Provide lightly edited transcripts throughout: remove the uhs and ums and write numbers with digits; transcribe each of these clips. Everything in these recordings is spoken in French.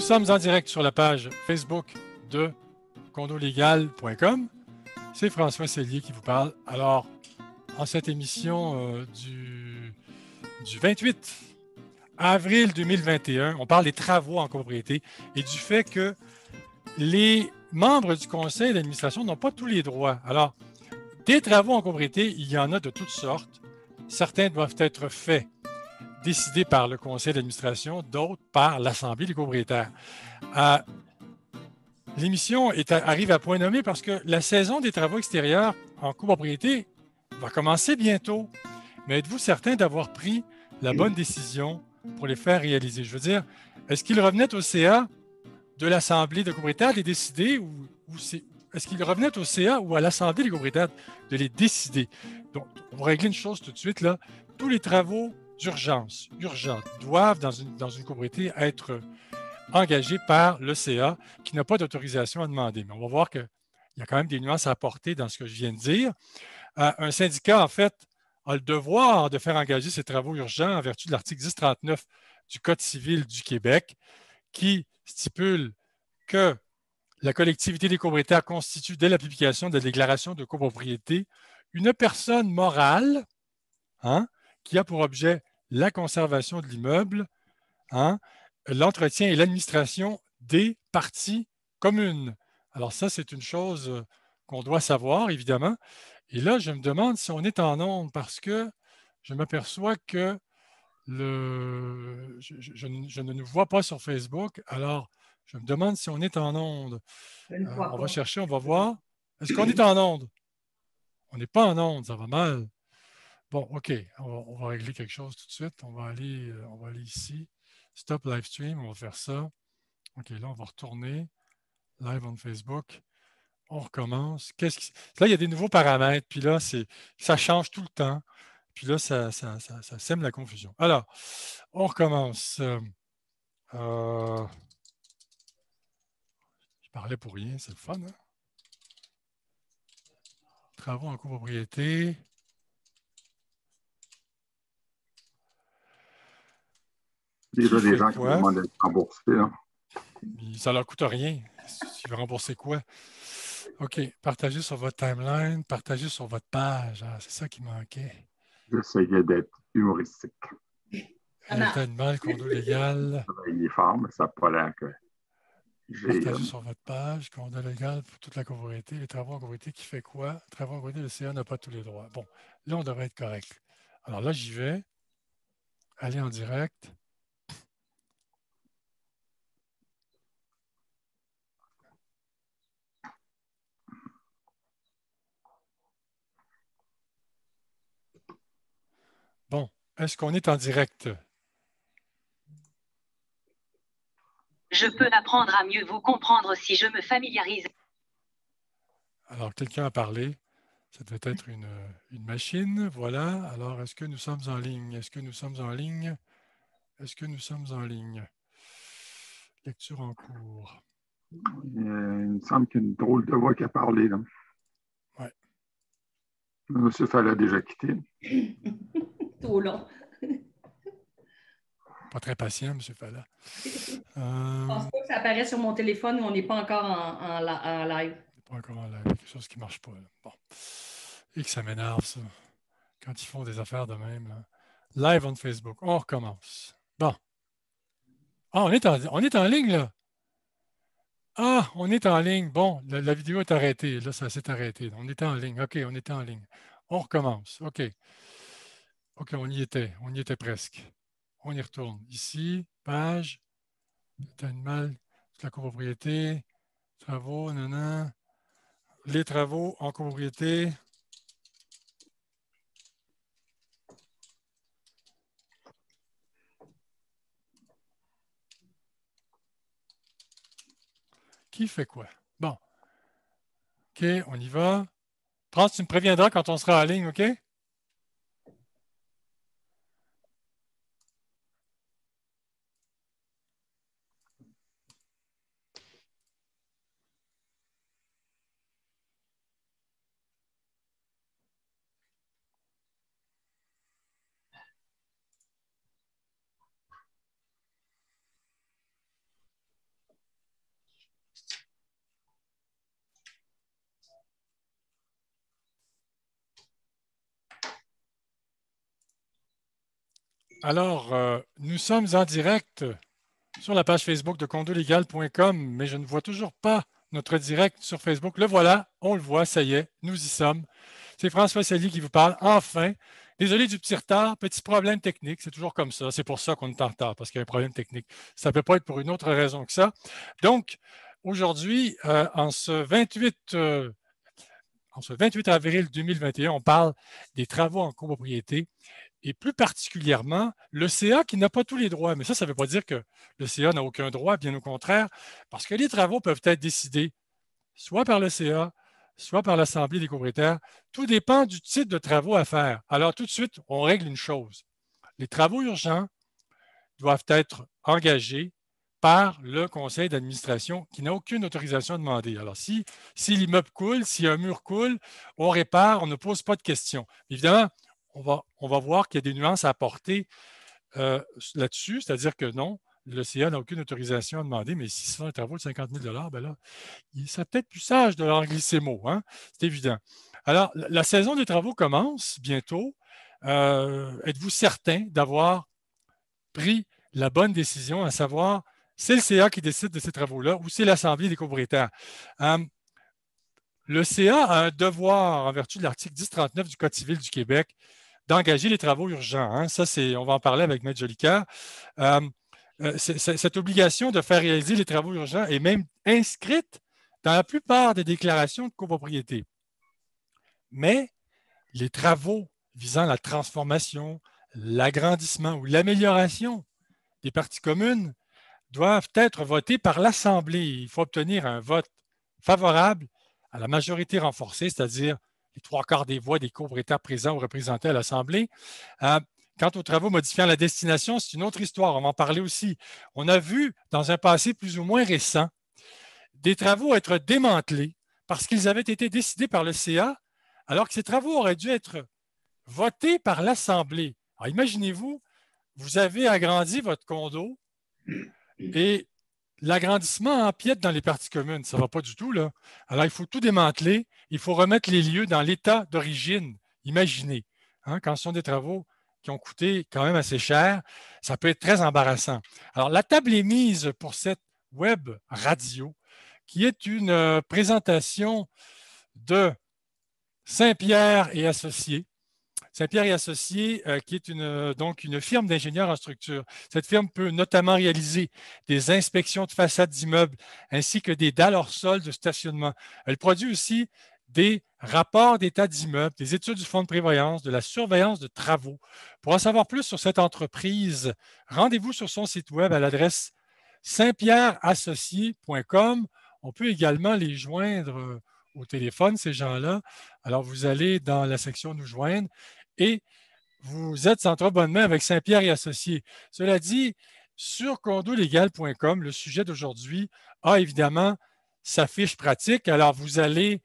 sommes en direct sur la page Facebook de condolégal.com. C'est François Cellier qui vous parle. Alors, en cette émission du 28 avril 2021, on parle des travaux en copropriété et du fait que les membres du conseil d'administration n'ont pas tous les droits. Alors, des travaux en copropriété, il y en a de toutes sortes. Certains doivent être faits, décidés par le conseil d'administration, d'autres par l'Assemblée des copropriétaires. L'émission arrive à point nommé parce que la saison des travaux extérieurs en copropriété va commencer bientôt. Mais êtes-vous certain d'avoir pris la bonne décision pour les faire réaliser? Je veux dire, est-ce qu'il revenait au CA de l'Assemblée des copropriétaires de les décider ou est-ce qu'il revenait au CA ou à l'Assemblée des copropriétaires de les décider? Donc, on va régler une chose tout de suite, là. Tous les travaux d'urgence, urgents, doivent, dans une copropriété, être engagés par le CA qui n'a pas d'autorisation à demander. Mais on va voir qu'il y a quand même des nuances à apporter dans ce que je viens de dire. Un syndicat, en fait, a le devoir de faire engager ces travaux urgents en vertu de l'article 1039 du Code civil du Québec qui stipule que la collectivité des copropriétaires constitue, dès la publication de la déclaration de copropriété, une personne morale qui a pour objet la conservation de l'immeuble, l'entretien et l'administration des parties communes. Alors ça, c'est une chose qu'on doit savoir, évidemment. Et là, je me demande si on est en onde parce que je m'aperçois que je ne nous vois pas sur Facebook. Alors, je me demande si on est en onde. On va chercher, on va voir. Est-ce qu'on est en onde? On n'est pas en onde, ça va mal. Bon, OK, on va régler quelque chose tout de suite. On va aller ici. Stop live stream, on va faire ça. OK, là, on va retourner. Live on Facebook. On recommence. Là, il y a des nouveaux paramètres. Puis là, ça change tout le temps. Puis là, ça sème la confusion. Alors, on recommence. Je parlais pour rien, c'est le fun. Hein? Travaux en copropriété. Déjà, des gens qui demandent d'être remboursés. Hein? Ça ne leur coûte rien. Tu veux rembourser quoi? OK. Partagez sur votre timeline, partagez sur votre page. Ah, c'est ça qui manquait. J'essayais d'être humoristique. Résultat animal, condo légal. Il est fort, mais ça n'a pas l'air que j'ai... Partagez sur votre page, condo légal pour toute la copropriété. Les travaux en copropriété qui fait quoi? Les travaux en copropriété, le CA n'a pas tous les droits. Bon, là, on devrait être correct. Alors là, j'y vais. Aller en direct. Bon, est-ce qu'on est en direct? Je peux apprendre à mieux vous comprendre si je me familiarise. Alors, quelqu'un a parlé. Ça devait être une machine. Voilà. Alors, est-ce que nous sommes en ligne? Est-ce que nous sommes en ligne? Est-ce que nous sommes en ligne? Lecture en cours. Il me semble qu'il y a une drôle de voix qui a parlé. Là. Ouais. Monsieur Fall a déjà quitté. Trop long. Pas très patient, M. Falla. Je ne pense pas que ça apparaît sur mon téléphone où on n'est pas encore en live. On n'est pas encore en live. Il y a quelque chose qui ne marche pas. Là. Bon. Et que ça m'énerve, ça. Quand ils font des affaires de même. Là. Live on Facebook. On recommence. Bon. Ah, on est en ligne, là. Ah, on est en ligne. Bon, la vidéo est arrêtée. Là, ça s'est arrêté. On était en ligne. OK, on était en ligne. On recommence. OK. OK, on y était. On y était presque. On y retourne. Ici, page, animal, la copropriété, travaux, nanana. Les travaux en copropriété. Qui fait quoi? Bon. OK, on y va. France, tu me préviendras quand on sera en ligne, OK? Alors, nous sommes en direct sur la page Facebook de condolégal.com, mais je ne vois toujours pas notre direct sur Facebook. Le voilà, on le voit, ça y est, nous y sommes. C'est François Sely qui vous parle, enfin. Désolé du petit retard, petit problème technique, c'est toujours comme ça. C'est pour ça qu'on est en retard, parce qu'il y a un problème technique. Ça ne peut pas être pour une autre raison que ça. Donc, aujourd'hui, en ce 28 avril 2021, on parle des travaux en copropriété et plus particulièrement le CA qui n'a pas tous les droits. Mais ça ne veut pas dire que le CA n'a aucun droit, bien au contraire, parce que les travaux peuvent être décidés soit par le CA, soit par l'Assemblée des copropriétaires. Tout dépend du type de travaux à faire. Alors, tout de suite, on règle une chose. Les travaux urgents doivent être engagés par le conseil d'administration qui n'a aucune autorisation demandée. Alors, si l'immeuble coule, si un mur coule, on répare, on ne pose pas de questions. Évidemment, on va voir qu'il y a des nuances à apporter là-dessus, c'est-à-dire que non, le CA n'a aucune autorisation à demander, mais si ce sont des travaux de 50 000 ben là, il serait peut-être plus sage de leur glisser mot, hein? C'est évident. Alors, la saison des travaux commence bientôt. Êtes-vous certain d'avoir pris la bonne décision, à savoir, c'est le CA qui décide de ces travaux-là ou c'est l'Assemblée des copropriétaires? Le CA a un devoir, en vertu de l'article 1039 du Code civil du Québec, d'engager les travaux urgents. Hein? Ça, on va en parler avec M. Jolicoeur. Cette obligation de faire réaliser les travaux urgents est même inscrite dans la plupart des déclarations de copropriété. Mais les travaux visant la transformation, l'agrandissement ou l'amélioration des parties communes doivent être votés par l'Assemblée. Il faut obtenir un vote favorable à la majorité renforcée, c'est-à-dire les 3/4 des voix des copropriétaires présents ou représentés à l'Assemblée. Quant aux travaux modifiant la destination, c'est une autre histoire. On va en parler aussi. On a vu, dans un passé plus ou moins récent, des travaux être démantelés parce qu'ils avaient été décidés par le CA, alors que ces travaux auraient dû être votés par l'Assemblée. Alors, imaginez-vous, vous avez agrandi votre condo et l'agrandissement empiète dans les parties communes. Ça ne va pas du tout, là. Alors, il faut tout démanteler. Il faut remettre les lieux dans l'état d'origine. Imaginez, hein, quand ce sont des travaux qui ont coûté quand même assez cher, ça peut être très embarrassant. Alors, la table est mise pour cette web radio, qui est une présentation de Saint-Pierre et Associés. Saint-Pierre et Associés, qui est donc une firme d'ingénieurs en structure. Cette firme peut notamment réaliser des inspections de façades d'immeubles ainsi que des dalles hors sol de stationnement. Elle produit aussi des rapports d'état d'immeuble, des études du fonds de prévoyance, de la surveillance de travaux. Pour en savoir plus sur cette entreprise, rendez-vous sur son site web à l'adresse saintpierreassociés.com. On peut également les joindre au téléphone, ces gens-là. Alors, vous allez dans la section « Nous joindre » et vous êtes en très bonne main avec Saint-Pierre et Associés. Cela dit, sur condolégal.com, le sujet d'aujourd'hui a évidemment sa fiche pratique. Alors, vous allez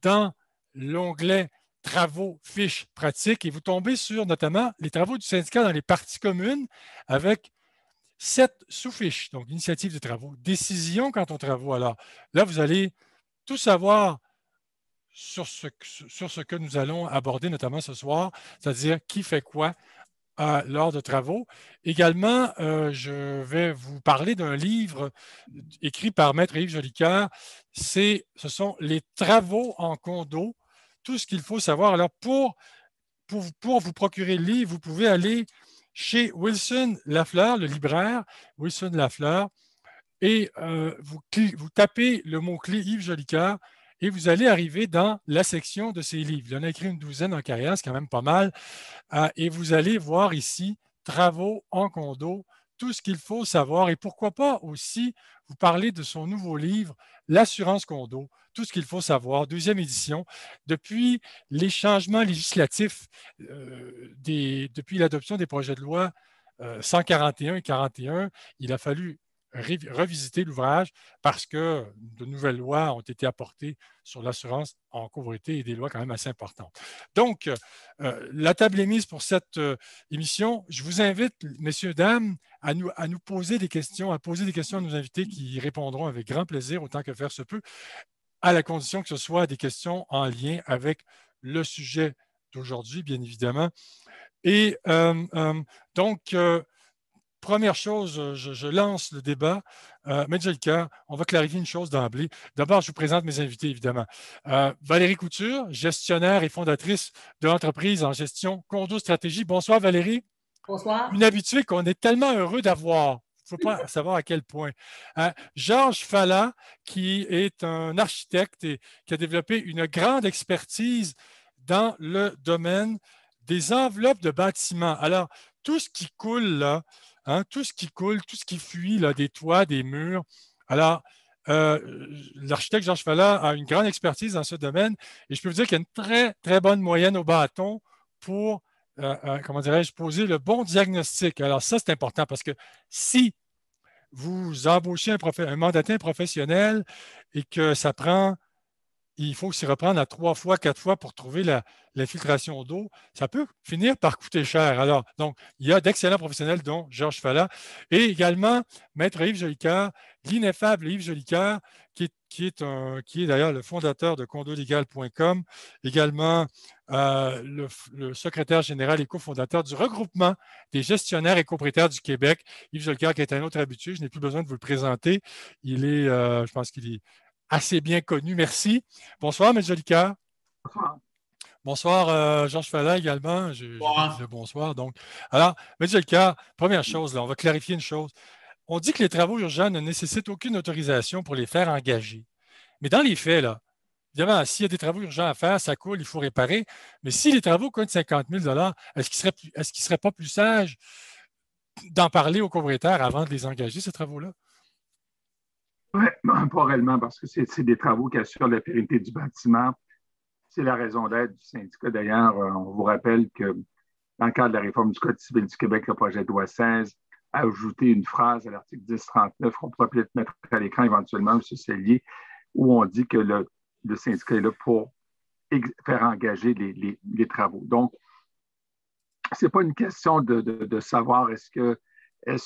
dans l'onglet « Travaux, fiches pratiques » et vous tombez sur notamment les travaux du syndicat dans les parties communes avec 7 sous-fiches, donc initiative de travaux, décision quant aux travaux. Alors, là, vous allez tout savoir sur ce que nous allons aborder notamment ce soir, c'est-à-dire qui fait quoi lors de travaux. Également, je vais vous parler d'un livre écrit par Maître Yves Jolicoeur. Ce sont les travaux en condo, tout ce qu'il faut savoir. Alors, pour vous procurer le livre, vous pouvez aller chez Wilson Lafleur, le libraire, Wilson Lafleur, et vous tapez le mot-clé Yves Jolicoeur et vous allez arriver dans la section de ses livres. Il en a écrit une douzaine en carrière, c'est quand même pas mal. Et vous allez voir ici travaux en condo, tout ce qu'il faut savoir et pourquoi pas aussi vous parler de son nouveau livre, L'assurance condo, tout ce qu'il faut savoir, 2e édition. Depuis les changements législatifs, depuis l'adoption des projets de loi 141 et 41, il a fallu revisiter l'ouvrage parce que de nouvelles lois ont été apportées sur l'assurance en copropriété et des lois quand même assez importantes. Donc, la table est mise pour cette émission. Je vous invite, messieurs, dames, à nous poser des questions, à nos invités qui y répondront avec grand plaisir, autant que faire se peut, à la condition que ce soit des questions en lien avec le sujet d'aujourd'hui, bien évidemment. Et donc, première chose, je lance le débat. Medjelka, on va clarifier une chose d'emblée. D'abord, je vous présente mes invités, évidemment. Valérie Couture, gestionnaire et fondatrice de l'entreprise en gestion Condo Stratégie. Bonsoir, Valérie. Bonsoir. Une habituée qu'on est tellement heureux d'avoir. Il ne faut pas savoir à quel point. Georges Falla, qui est un architecte et qui a développé une grande expertise dans le domaine des enveloppes de bâtiments. Alors, tout ce qui coule là, tout ce qui coule, tout ce qui fuit là, des toits, des murs. Alors, l'architecte Georges Falla a une grande expertise dans ce domaine et je peux vous dire qu'il y a une très, très bonne moyenne au bâton pour, comment dirais-je, poser le bon diagnostic. Alors, ça, c'est important parce que si vous embauchez un mandatin professionnel et que ça prend il faut s'y reprendre à 3 fois, 4 fois pour trouver l'infiltration d'eau. Ça peut finir par coûter cher. Alors, donc, il y a d'excellents professionnels, dont Georges Falla, et également Maître Yves Jolicoeur, l'ineffable Yves Jolicoeur, qui est d'ailleurs le fondateur de condolégal.com, également le secrétaire général et cofondateur du regroupement des gestionnaires et copropriétaires du Québec. Yves Jolicoeur, qui est un autre habitué, je n'ai plus besoin de vous le présenter. Il est, je pense qu'il est assez bien connu. Merci. Bonsoir, M. Jolicoeur. Bonsoir. Bonsoir, Georges Falla également. Bonsoir. Donc, alors, M. Jolicoeur, première chose, là, on va clarifier une chose. On dit que les travaux urgents ne nécessitent aucune autorisation pour les faire engager. Mais dans les faits, là, évidemment, s'il y a des travaux urgents à faire, ça coule, il faut réparer. Mais si les travaux coûtent 50 000 est-ce qu'il ne serait pas plus sage d'en parler aux propriétaires avant de les engager, ces travaux-là? Oui, pas réellement, parce que c'est des travaux qui assurent la pérennité du bâtiment. C'est la raison d'être du syndicat. D'ailleurs, on vous rappelle que dans le cadre de la réforme du Code civil du Québec, le projet de loi 16 a ajouté une phrase à l'article 1039 qu'on pourrait peut-être mettre à l'écran éventuellement, M. Cellier, où on dit que le syndicat est là pour faire engager les travaux. Donc, ce n'est pas une question de savoir est-ce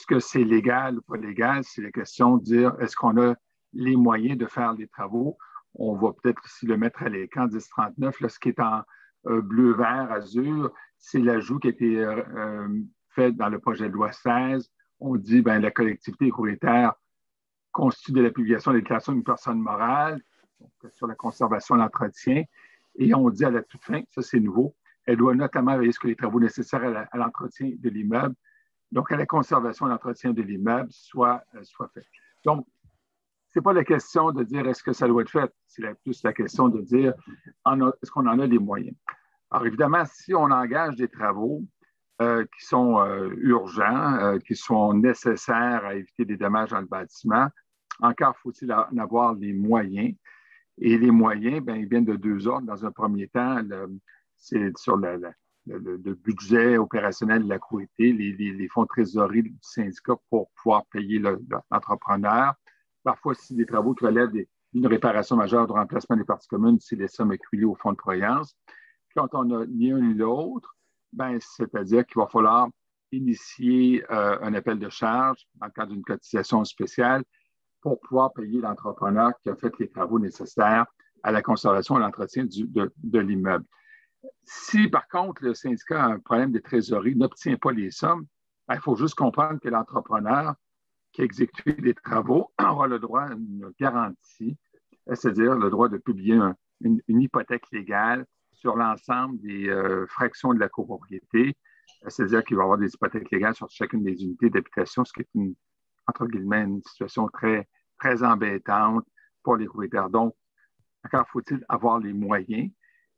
que c'est légal ou pas légal, c'est la question de dire est-ce qu'on a les moyens de faire les travaux. On va peut-être aussi le mettre à l'écran 1039. Là, ce qui est en bleu, vert, azur, c'est l'ajout qui a été fait dans le projet de loi 16. On dit que la collectivité propriétaire constitue de la publication des déclarations d'une personne morale donc, sur la conservation et l'entretien. Et on dit à la toute fin, ça c'est nouveau, elle doit notamment veiller à ce que les travaux nécessaires à l'entretien de l'immeuble donc à la conservation et l'entretien de l'immeuble soit fait. Donc, ce n'est pas la question de dire est-ce que ça doit être fait, c'est plus la question de dire est-ce qu'on en a les moyens. Alors, évidemment, si on engage des travaux qui sont urgents, qui sont nécessaires à éviter des dommages dans le bâtiment, encore faut-il en avoir les moyens. Et les moyens, ils viennent de deux ordres. Dans un premier temps, c'est sur le budget opérationnel de la COET, les fonds de trésorerie du syndicat pour pouvoir payer l'entrepreneur. Parfois, si des travaux qui relèvent d'une réparation majeure de remplacement des parties communes, c'est les sommes accumulées au fonds de croyance. Quand on n'a ni un ni l'autre, c'est-à-dire qu'il va falloir initier un appel de charge dans le cadre d'une cotisation spéciale pour pouvoir payer l'entrepreneur qui a fait les travaux nécessaires à la conservation et l'entretien de l'immeuble. Si, par contre, le syndicat a un problème de trésorerie, n'obtient pas les sommes, il faut juste comprendre que l'entrepreneur qui a exécuté les travaux aura le droit à une garantie, c'est-à-dire le droit de publier une hypothèque légale sur l'ensemble des fractions de la copropriété, c'est-à-dire qu'il va y avoir des hypothèques légales sur chacune des unités d'habitation, ce qui est entre guillemets une situation très, très embêtante pour les propriétaires. Donc, encore faut-il avoir les moyens,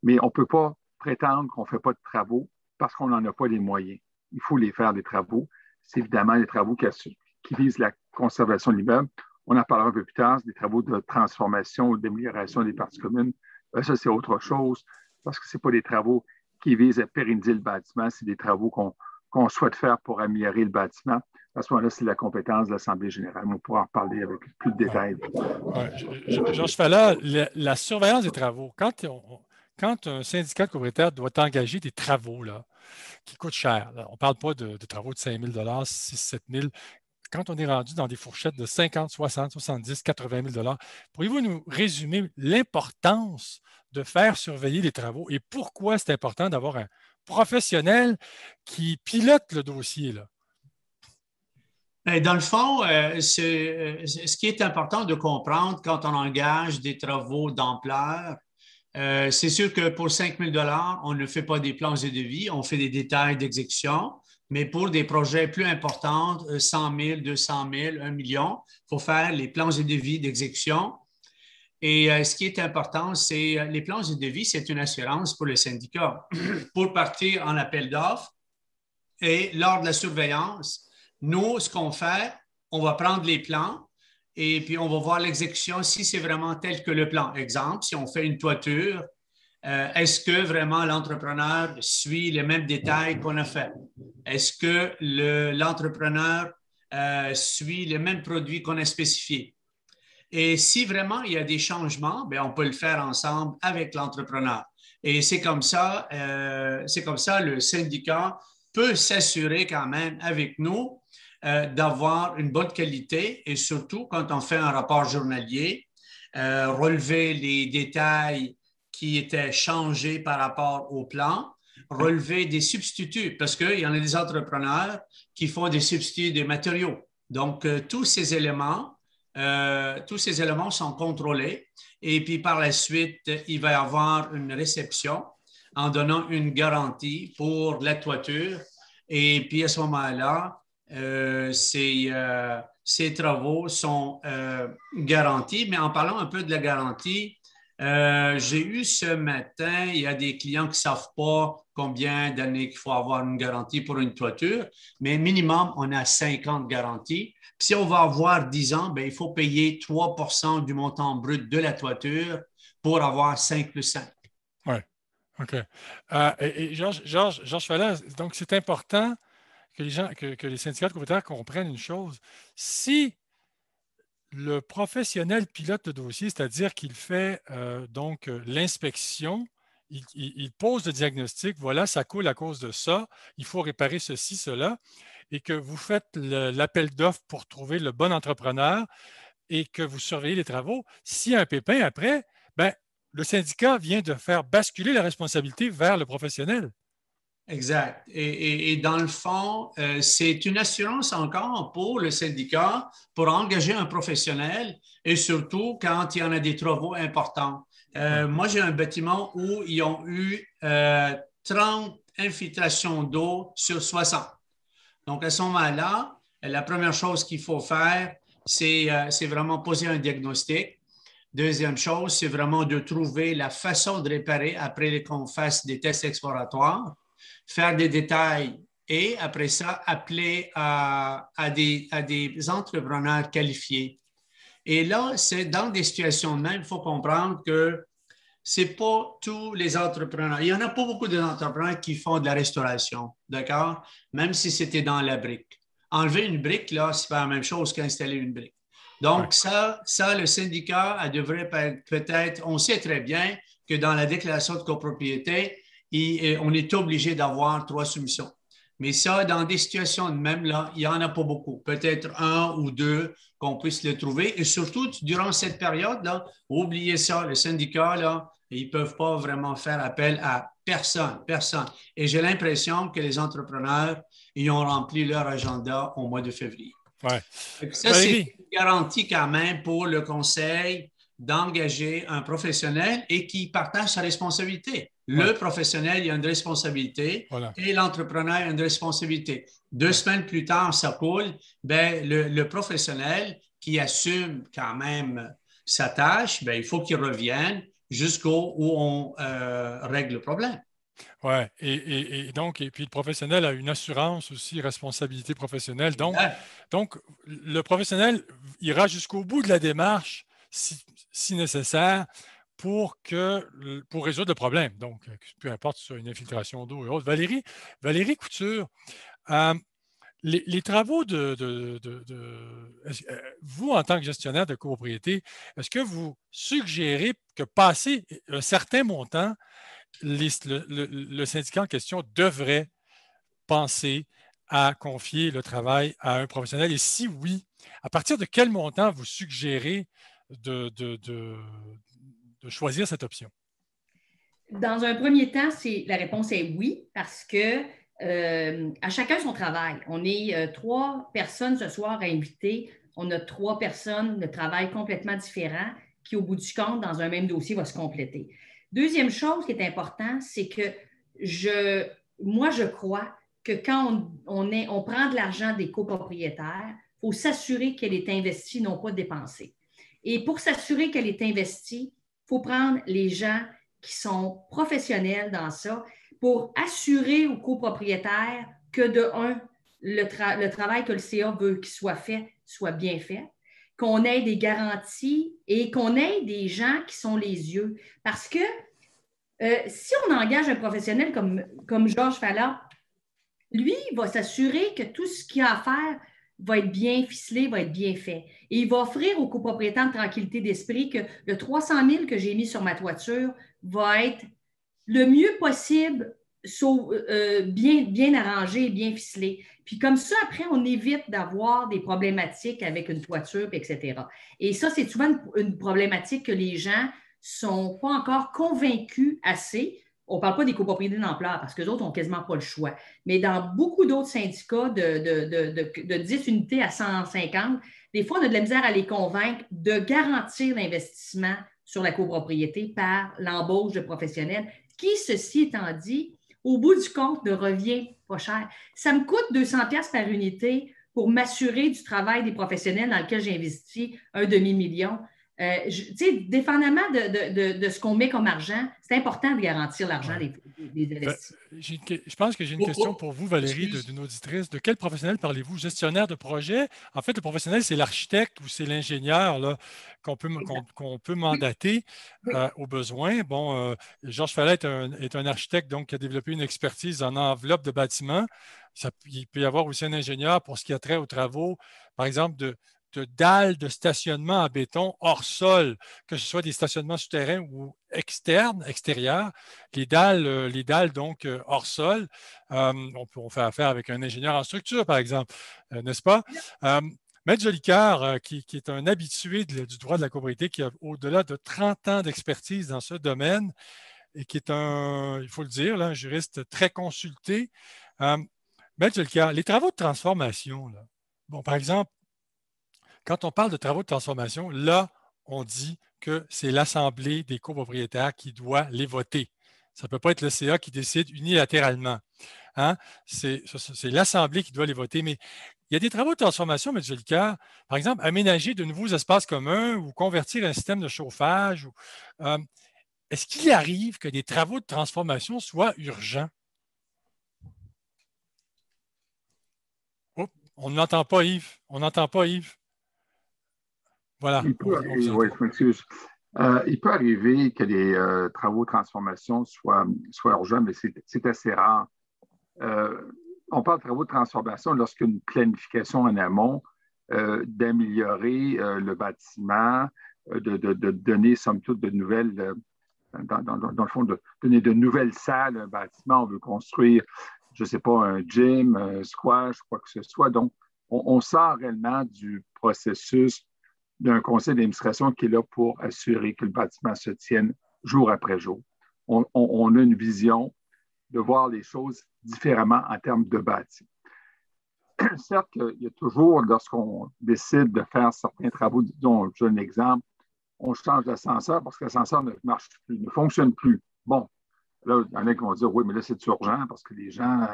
mais on ne peut pas prétendre qu'on ne fait pas de travaux parce qu'on n'en a pas les moyens. Il faut les faire, les travaux. C'est évidemment les travaux qui visent la conservation de l'immeuble. On en parlera un peu plus tard, des travaux de transformation ou d'amélioration des parties communes. Ça, c'est autre chose parce que ce n'est pas des travaux qui visent à pérenniser le bâtiment, c'est des travaux qu'on souhaite faire pour améliorer le bâtiment. À ce moment-là, c'est la compétence de l'Assemblée générale. On pourra en reparler avec plus de détails. Georges Falla, la surveillance des travaux, quand un syndicat de copropriétaires doit engager des travaux là, qui coûtent cher, là, on ne parle pas de travaux de 5 000 6 7 000 quand on est rendu dans des fourchettes de 50, 60, 70, 80 000 pourriez-vous nous résumer l'importance de faire surveiller les travaux et pourquoi c'est important d'avoir professionnel qui pilote le dossier, là? Dans le fond, ce qui est important de comprendre quand on engage des travaux d'ampleur, c'est sûr que pour 5 000 on ne fait pas des plans et devis, on fait des détails d'exécution, mais pour des projets plus importants, 100 000, 200 000, 1 million, il faut faire les plans et devis d'exécution. Et ce qui est important, c'est les plans et devis, c'est une assurance pour le syndicat. Pour partir en appel d'offres et lors de la surveillance, nous, ce qu'on fait, on va prendre les plans et puis on va voir l'exécution si c'est vraiment tel que le plan. Exemple, si on fait une toiture, est-ce que vraiment l'entrepreneur suit les mêmes détails qu'on a fait? Est-ce que l'entrepreneur suit les mêmes produits qu'on a spécifiés? Et si vraiment il y a des changements, bien, on peut le faire ensemble avec l'entrepreneur. Et c'est comme ça, le syndicat peut s'assurer quand même avec nous d'avoir une bonne qualité et surtout quand on fait un rapport journalier, relever les détails qui étaient changés par rapport au plan, relever des substituts parce qu'il y en a des entrepreneurs qui font des substituts des matériaux. Donc, tous ces éléments sont contrôlés et puis par la suite, il va y avoir une réception en donnant une garantie pour la toiture et puis à ce moment-là, ces travaux sont garantis. Mais en parlant un peu de la garantie, j'ai eu ce matin, il y a des clients qui ne savent pas combien d'années qu'il faut avoir une garantie pour une toiture, mais minimum, on a 5 ans de garantie. Puis si on va avoir 10 ans, bien, il faut payer 3 % du montant brut de la toiture pour avoir 5 plus 5. Oui, OK. Et Georges Fallas, donc c'est important que les syndicats de propriétaires comprennent une chose. Si le professionnel pilote le dossier, c'est-à-dire qu'il fait donc l'inspection, il pose le diagnostic, voilà, ça coule à cause de ça, il faut réparer ceci, cela, et que vous faites l'appel d'offres pour trouver le bon entrepreneur et que vous surveillez les travaux, s'il y a un pépin après, ben, le syndicat vient de faire basculer la responsabilité vers le professionnel. Exact. Et dans le fond, c'est une assurance encore pour le syndicat pour engager un professionnel et surtout quand il y en a des travaux importants. Moi, j'ai un bâtiment où ils ont eu 30 infiltrations d'eau sur 60. Donc, à ce moment-là, la première chose qu'il faut faire, c'est vraiment poser un diagnostic. Deuxième chose, c'est vraiment de trouver la façon de réparer après qu'on fasse des tests exploratoires, faire des détails et après ça, appeler à des entrepreneurs qualifiés. Et là, c'est dans des situations de même, il faut comprendre que ce n'est pas tous les entrepreneurs. Il n'y en a pas beaucoup d'entrepreneurs qui font de la restauration, d'accord? Même si c'était dans la brique. Enlever une brique, là, c'est pas la même chose qu'installer une brique. Donc, ça, le syndicat devrait peut-être, on sait très bien que dans la déclaration de copropriété, on est obligé d'avoir 3 soumissions. Mais ça, dans des situations de même, là, il n'y en a pas beaucoup. Peut-être 1 ou 2 qu'on puisse le trouver. Et surtout, durant cette période-là, oubliez ça, le syndicat, là, ils ne peuvent pas vraiment faire appel à personne. Et j'ai l'impression que les entrepreneurs, ils ont rempli leur agenda au mois de février. Ouais. Ça, c'est une garantie quand même pour le conseil d'engager un professionnel et qui partage sa responsabilité. Le professionnel, il a une responsabilité et l'entrepreneur a une responsabilité. 2 semaines plus tard, ça coule, ben, le professionnel qui assume quand même sa tâche, ben, il faut qu'il revienne jusqu'où on règle le problème. Oui, et puis le professionnel a une assurance aussi, responsabilité professionnelle. Donc, le professionnel ira jusqu'au bout de la démarche, si nécessaire, pour résoudre le problème. Donc, peu importe si c'est une infiltration d'eau et autres. Valérie Couture, les travaux vous, en tant que gestionnaire de copropriété, est-ce que vous suggérez que passer un certain montant, le syndicat en question devrait penser à confier le travail à un professionnel? Et si oui, à partir de quel montant vous suggérez de choisir cette option? Dans un premier temps, la réponse est oui, parce que à chacun son travail. On est 3 personnes ce soir à inviter. On a 3 personnes de travail complètement différents qui, au bout du compte, dans un même dossier, va se compléter. Deuxième chose qui est importante, c'est que moi, je crois que quand on prend de l'argent des copropriétaires, il faut s'assurer qu'elle est investie, non pas dépensée. Et pour s'assurer qu'elle est investie, il faut prendre les gens qui sont professionnels dans ça pour assurer aux copropriétaires que, de un, le travail que le CA veut qu'il soit fait soit bien fait, qu'on ait garanties et qu'on ait des gens qui sont les yeux. Parce que si on engage un professionnel comme Georges Fallard, lui, il va s'assurer que tout ce qu'il a à faire va être bien ficelé, va être bien fait. Et il va offrir aux copropriétaires de tranquillité d'esprit que le 300 000 que j'ai mis sur ma toiture va être le mieux possible, bien arrangé, bien ficelé. Puis comme ça, après, on évite d'avoir des problématiques avec une toiture, etc. Et ça, c'est souvent une problématique que les gens ne sont pas encore convaincus assez. On ne parle pas des copropriétés d'ampleur parce qu'eux autres n'ont quasiment pas le choix. Mais dans beaucoup d'autres syndicats de 10 unités à 150, des fois, on a de la misère à les convaincre de garantir l'investissement sur la copropriété par l'embauche de professionnels qui, ceci étant dit, au bout du compte, ne revient pas cher. Ça me coûte 200$ par unité pour m'assurer du travail des professionnels dans lequel j'ai investi un demi-million. Dépendamment de ce qu'on met comme argent, c'est important de garantir l'argent des investissements. Je pense que j'ai une question pour vous, Valérie, d'une auditrice. De quel professionnel parlez-vous? Gestionnaire de projet? En fait, le professionnel, c'est l'architecte ou c'est l'ingénieur qu'on peut mandater au besoin. Bon, Georges Fallet est un architecte donc, qui a développé une expertise en enveloppe de bâtiment. Il peut y avoir aussi un ingénieur pour ce qui a trait aux travaux, par exemple, de dalles de stationnement en béton hors sol, que ce soit des stationnements souterrains ou extérieurs. Les dalles donc hors sol, on fait affaire avec un ingénieur en structure, par exemple, n'est-ce pas? Maître Jolicoeur, qui est un habitué du droit de la copropriété, qui a au-delà de 30 ans d'expertise dans ce domaine et qui est il faut le dire, là, un juriste très consulté. Maître Jolicoeur, les travaux de transformation, là, bon, par exemple, quand on parle de travaux de transformation, là, on dit que c'est l'Assemblée des copropriétaires qui doit les voter. Ça ne peut pas être le CA qui décide unilatéralement. Hein? C'est l'Assemblée qui doit les voter. Mais il y a des travaux de transformation, M. Jolicoeur, par exemple, aménager de nouveaux espaces communs ou convertir un système de chauffage. Est-ce qu'il arrive que des travaux de transformation soient urgents? Oh, on n'entend pas Yves. On n'entend pas Yves. Voilà. Il peut arriver que les travaux de transformation soient urgents, mais c'est assez rare. On parle de travaux de transformation lorsqu'une planification en amont d'améliorer le bâtiment, de donner, somme toute, de nouvelles, dans le fond, de donner de nouvelles salles à un bâtiment. On veut construire, je ne sais pas, un gym, un squash, quoi que ce soit. Donc, on sort réellement du processus d'un conseil d'administration qui est là pour assurer que le bâtiment se tienne jour après jour. On a une vision de voir les choses différemment en termes de bâti. Certes, il y a toujours, lorsqu'on décide de faire certains travaux, disons, j'ai un exemple, on change l'ascenseur parce que l'ascenseur ne marche plus, ne fonctionne plus. Bon, là, il y en a qui vont dire, oui, mais là, c'est urgent parce que les gens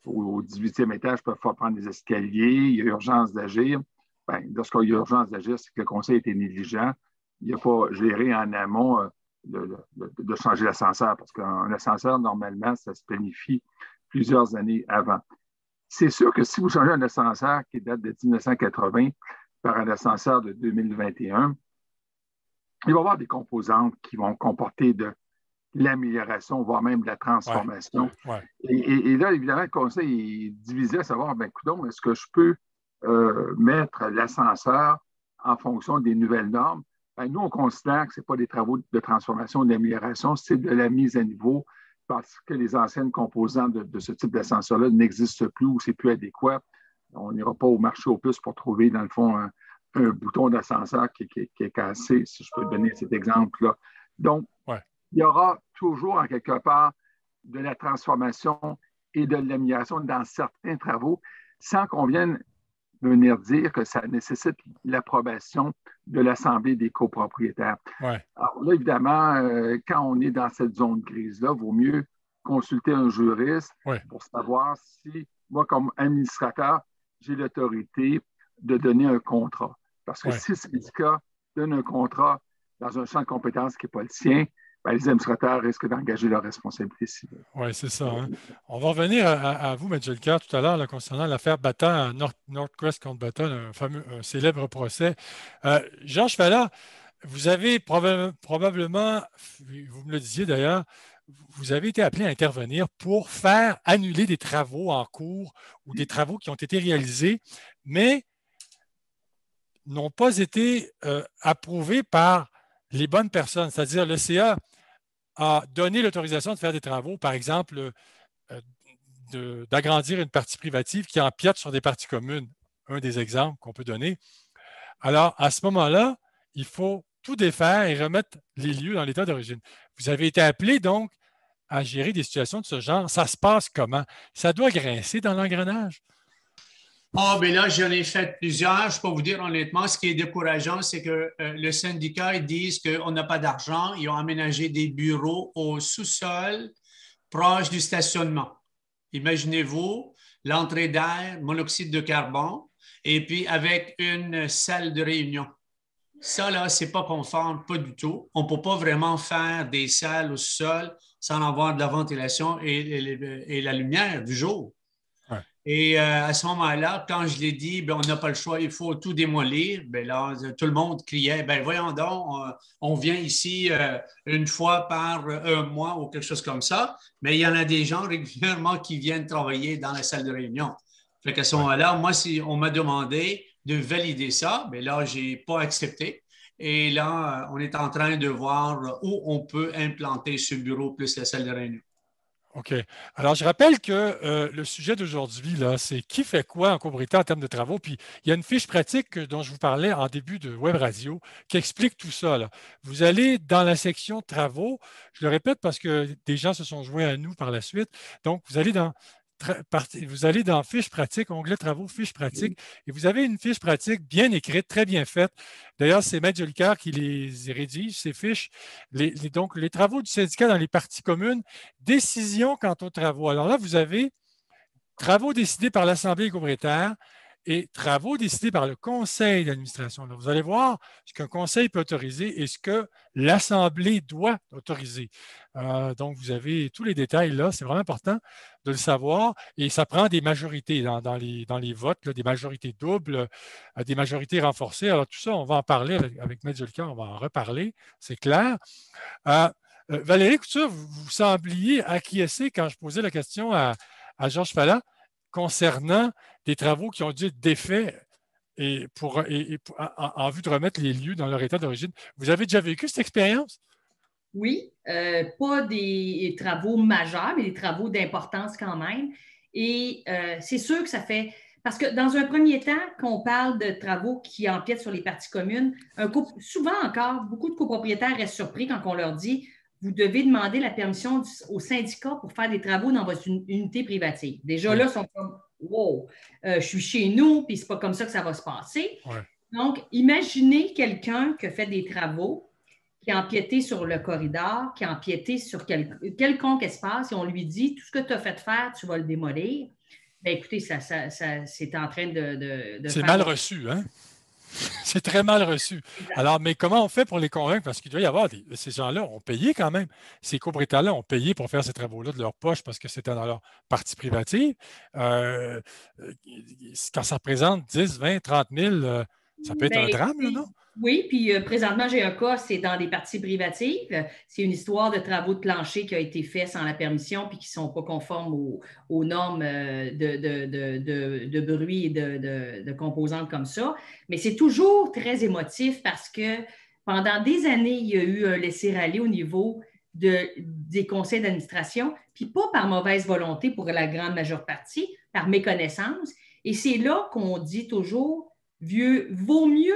au 18e étage peuvent pas prendre des escaliers, il y a urgence d'agir. Bien, lorsqu'il y a urgence d'agir, c'est que le conseil était négligent. Il n'a pas géré en amont de changer l'ascenseur parce qu'un ascenseur, normalement, ça se planifie plusieurs années avant. C'est sûr que si vous changez un ascenseur qui date de 1980 par un ascenseur de 2021, il va y avoir des composantes qui vont comporter de l'amélioration, voire même de la transformation. Ouais. Et là, évidemment, le conseil est divisé à savoir, bien, coudonc, est-ce que je peux mettre l'ascenseur en fonction des nouvelles normes? Bien, nous, on considère que ce n'est pas des travaux de transformation ou d'amélioration, c'est de la mise à niveau parce que les anciennes composantes de ce type d'ascenseur-là n'existent plus ou c'est plus adéquat. On n'ira pas au marché aux puces pour trouver, dans le fond, un bouton d'ascenseur qui est cassé, si je peux donner cet exemple-là. Donc, il y aura toujours, en quelque part, de la transformation et de l'amélioration dans certains travaux, sans qu'on vienne venir dire que ça nécessite l'approbation de l'Assemblée des copropriétaires. Ouais. Alors là, évidemment, quand on est dans cette zone grise-là, il vaut mieux consulter un juriste pour savoir si, moi, comme administrateur, j'ai l'autorité de donner un contrat. Parce que si le syndicat donne un contrat dans un champ de compétences qui n'est pas le sien, ben, les administrateurs risquent d'engager leur responsabilité civile. Oui, c'est ça. Hein. On va revenir à vous, M. Jelka, tout à l'heure, là, concernant l'affaire Battant, Northcrest contre Battant, un célèbre procès. Georges Falla, vous avez probablement, vous me le disiez d'ailleurs, vous avez été appelé à intervenir pour faire annuler des travaux en cours ou des travaux qui ont été réalisés, mais n'ont pas été approuvés par les bonnes personnes, c'est-à-dire le CA a donné l'autorisation de faire des travaux, par exemple, d'agrandir une partie privative qui empiète sur des parties communes, un des exemples qu'on peut donner. Alors, à ce moment-là, il faut tout défaire et remettre les lieux dans l'état d'origine. Vous avez été appelé, donc, à gérer des situations de ce genre. Ça se passe comment? Ça doit grincer dans l'engrenage. Ah, bien là, j'en ai fait plusieurs. Je peux vous dire honnêtement, ce qui est décourageant, c'est que le syndicat, ils disent qu'on n'a pas d'argent. Ils ont aménagé des bureaux au sous-sol, proche du stationnement. Imaginez-vous l'entrée d'air, monoxyde de carbone, et puis avec une salle de réunion. Ça, là, c'est pas conforme, pas du tout. On ne peut pas vraiment faire des salles au sol sans avoir de la ventilation et la lumière du jour. Et à ce moment-là, quand je l'ai dit, ben, on n'a pas le choix, il faut tout démolir, ben là, tout le monde criait, ben voyons donc, on vient ici une fois par un mois ou quelque chose comme ça, mais il y en a des gens régulièrement qui viennent travailler dans la salle de réunion. Fait qu'à ce moment-là, moi, si on m'a demandé de valider ça, ben là, je n'ai pas accepté. Et là, on est en train de voir où on peut implanter ce bureau plus la salle de réunion. OK. Alors, je rappelle que le sujet d'aujourd'hui, là, c'est qui fait quoi en copropriété en termes de travaux. Puis, il y a une fiche pratique dont je vous parlais en début de Web Radio qui explique tout ça, là. Vous allez dans la section travaux. Je le répète parce que des gens se sont joints à nous par la suite. Donc, vous allez dans fiche pratique, onglet travaux, fiche pratique, et vous avez une fiche pratique bien écrite, très bien faite. D'ailleurs, c'est Maître Jolicoeur qui les rédige, ces fiches. Donc, les travaux du syndicat dans les parties communes, décision quant aux travaux. Alors là, vous avez travaux décidés par l'Assemblée copropriétaire et travaux décidés par le conseil d'administration. Vous allez voir ce qu'un conseil peut autoriser et ce que l'Assemblée doit autoriser. Donc, vous avez tous les détails là. C'est vraiment important de le savoir. Et ça prend des majorités dans les votes, là, des majorités doubles, des majorités renforcées. Alors, tout ça, on va en parler avec M. Jolicoeur, on va en reparler, c'est clair. Valérie Couture, vous sembliez acquiescer quand je posais la question à Georges Falla concernant des travaux qui ont dû être défaits en vue de remettre les lieux dans leur état d'origine. Vous avez déjà vécu cette expérience? Oui, pas des travaux majeurs, mais des travaux d'importance quand même. Et c'est sûr que ça fait... Parce que dans un premier temps, quand on parle de travaux qui empiètent sur les parties communes, souvent encore, beaucoup de copropriétaires restent surpris quand on leur dit « Vous devez demander la permission au syndicat pour faire des travaux dans votre unité privative. » Déjà là, ils sont comme « Wow, je suis chez nous, puis c'est pas comme ça que ça va se passer. Ouais. » Donc, imaginez quelqu'un qui a fait des travaux, qui a empiété sur le corridor, qui a empiété sur quelconque espace, et on lui dit « Tout ce que tu as fait faire, tu vas le démolir. » Bien, écoutez, c'est en train de c'est mal reçu, hein? C'est très mal reçu. Alors, mais comment on fait pour les convaincre? Parce qu'il doit y avoir ces gens-là ont payé quand même. Ces copropriétaires-là ont payé pour faire ces travaux-là de leur poche parce que c'était dans leur partie privative. Quand ça représente 10, 20, 30 000, ça peut être un drame, là, non? Oui, puis présentement, j'ai un cas, c'est dans des parties privatives. C'est une histoire de travaux de plancher qui a été fait sans la permission puis qui ne sont pas conformes aux normes de bruit et de composantes comme ça. Mais c'est toujours très émotif parce que pendant des années, il y a eu un laisser-aller au niveau des conseils d'administration, puis pas par mauvaise volonté pour la grande majeure partie, par méconnaissance. Et c'est là qu'on dit toujours, vaut mieux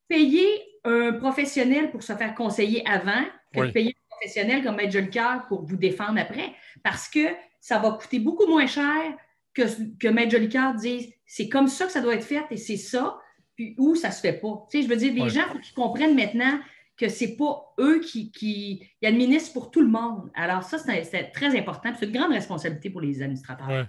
payer un professionnel pour se faire conseiller avant que de payer un professionnel comme Maître Jolicoeur pour vous défendre après, parce que ça va coûter beaucoup moins cher que Maître Jolicoeur dise c'est comme ça que ça doit être fait et c'est ça, puis où ça ne se fait pas. Tu sais, je veux dire, les gens, il faut qu'ils comprennent maintenant que ce n'est pas eux qui administrent pour tout le monde. Alors ça, c'est très important. C'est une grande responsabilité pour les administrateurs. Ouais.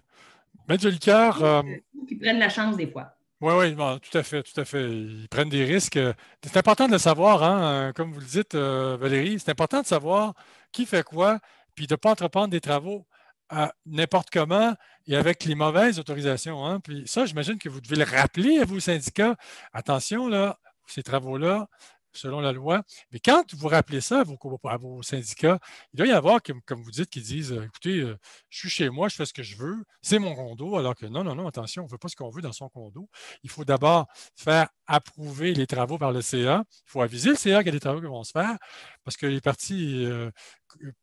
Maître Jolicoeur... Qui prennent la chance des fois. Oui, bon, tout à fait, tout à fait. Ils prennent des risques. C'est important de le savoir, hein, comme vous le dites, Valérie, c'est important de savoir qui fait quoi, puis de ne pas entreprendre des travaux à n'importe comment et avec les mauvaises autorisations. Hein. Puis ça, j'imagine que vous devez le rappeler à vos syndicats. Attention, là, ces travaux-là, selon la loi. Mais quand vous rappelez ça à vos syndicats, il doit y avoir, comme vous dites, qui disent écoutez, je suis chez moi, je fais ce que je veux, c'est mon condo, alors que non, non, non, attention, on ne veut pas ce qu'on veut dans son condo. Il faut d'abord faire approuver les travaux par le CA. Il faut aviser le CA qu'il y a des travaux qui vont se faire, parce que les parties